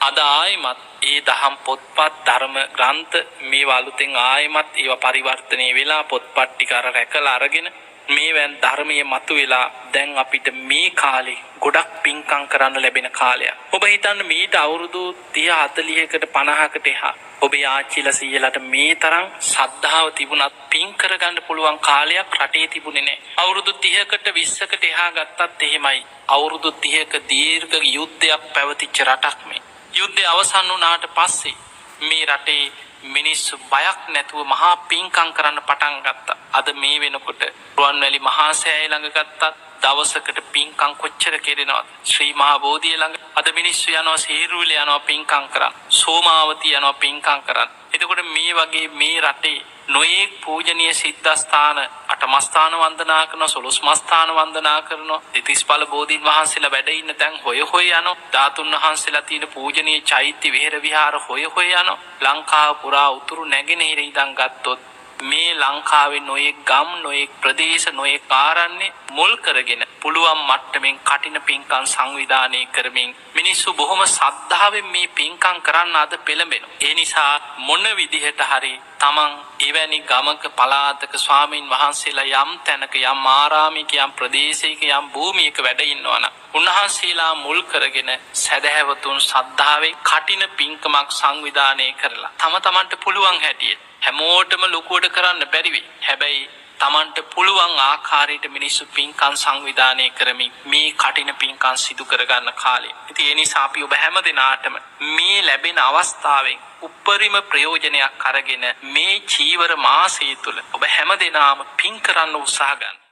අද ආයමත් ඒ දහම් පොත්පත් ධර්ම ග්‍රන්ථ මේ වලුතෙන් ආයමත් ඒවා පරිවර්තනය වෙලා පොත්පත් ටික අර රැකලා අරගෙන මේවෙන් ධර්මයේ මතුවලා දැන් අපිට මේ කාලේ ගොඩක් පින්කම් කරන්න ලැබෙන කාලයක්. ඔබ හිතන්න මීට අවුරුදු 30 40කට 50කට එහා ඔබේ ආච්චිලා සීයලාට මේ තරම් ශ්‍රද්ධාව තිබුණත් පින් කරගන්න පුළුවන් කාලයක් රටේ තිබුණේ නැහැ. අවුරුදු 30කට 20කට එහා ගත්තත් එහෙමයි. අවුරුදු 30ක දීර්ඝ යුද්ධයක් පැවතිච්ච රටක් මේ. යුද්ධය අවසන් වුණාට පස්සේ මේ රටේ මිනිස්සු බයක් නැතුව මහා පින්කම් කරන්න පටන් ගත්තා. අද මේ වෙනකොට රුවන්වැලි මහා සෑය ළඟ ගත්තත් දවසකට පින්කම් කොච්චර කෙරෙනවද? ශ්‍රී මහා බෝධිය ළඟ අද මිනිස්සු යනවා සීරුවිල යනවා පින්කම් කරන්න. සෝමාවති යනවා පින්කම් කරන්න. එතකොට මේ වගේ මේ රටේ නොයෙක් පූජනීය සිද්ධාස්ථාන අටමස්ථාන වන්දනා කරනවා, සොළොස්මස්ථාන වන්දනා කරනවා, දෙතිස්ඵල බෝධීන් වහන්සේලා වැඩ ඉන්න තැන් හොය යනවා, ධාතුන් වහන්සේලා තියෙන පූජනීය චෛත්‍ය විහෙර විහාර හොය යනවා. ලංකාව පුරා උතුරු නැගෙනහිර ඉඳන් ගත්තොත් මේ ලංකාවේ නොයෙක් ගම් නොයෙක් ප්‍රදේශ නොයෙක් ආරණ්‍ය මුල් කරගෙන පුළුවන් මට්ටමින් කටින පින්කම් සංවිධානය කරමින් මිනිස්සු බොහොම ශ්‍රද්ධාවෙන් මේ පින්කම් කරන්න අද පෙළඹෙනවා. ඒ නිසා මොන විදිහට හරි තමන් එවැනි ගමක පළාතක ස්වාමීන් වහන්සේලා යම් තැනක යම් ආරාමික යම් ප්‍රදේශයක යම් භූමියක වැඩ ඉන්නවනම් උන්වහන්සේලා මුල් කරගෙන සදහැවතුන් ශ්‍රද්ධාවෙන් කටින පින්කමක් සංවිධානය කරලා තම තමන්ට පුළුවන් හැටියට හැමෝටම ලොකුවට කරන්න බැරි වෙයි. හැබැයි තමන්ට පුළුවන් ආකාරයට මිනිස්සු පින්කම් සංවිධානය කරමින් මේ කටින පින්කම් සිදු කරගන්න කාලේ. ඉතින් ඒ නිසා අපි ඔබ හැම දිනාටම මේ ලැබෙන අවස්ථාවෙන් උපරිම ප්‍රයෝජනයක් අරගෙන මේ චීවර මාසය තුල ඔබ හැම දිනාම පින් කරන්න උත්සාහ ගන්න.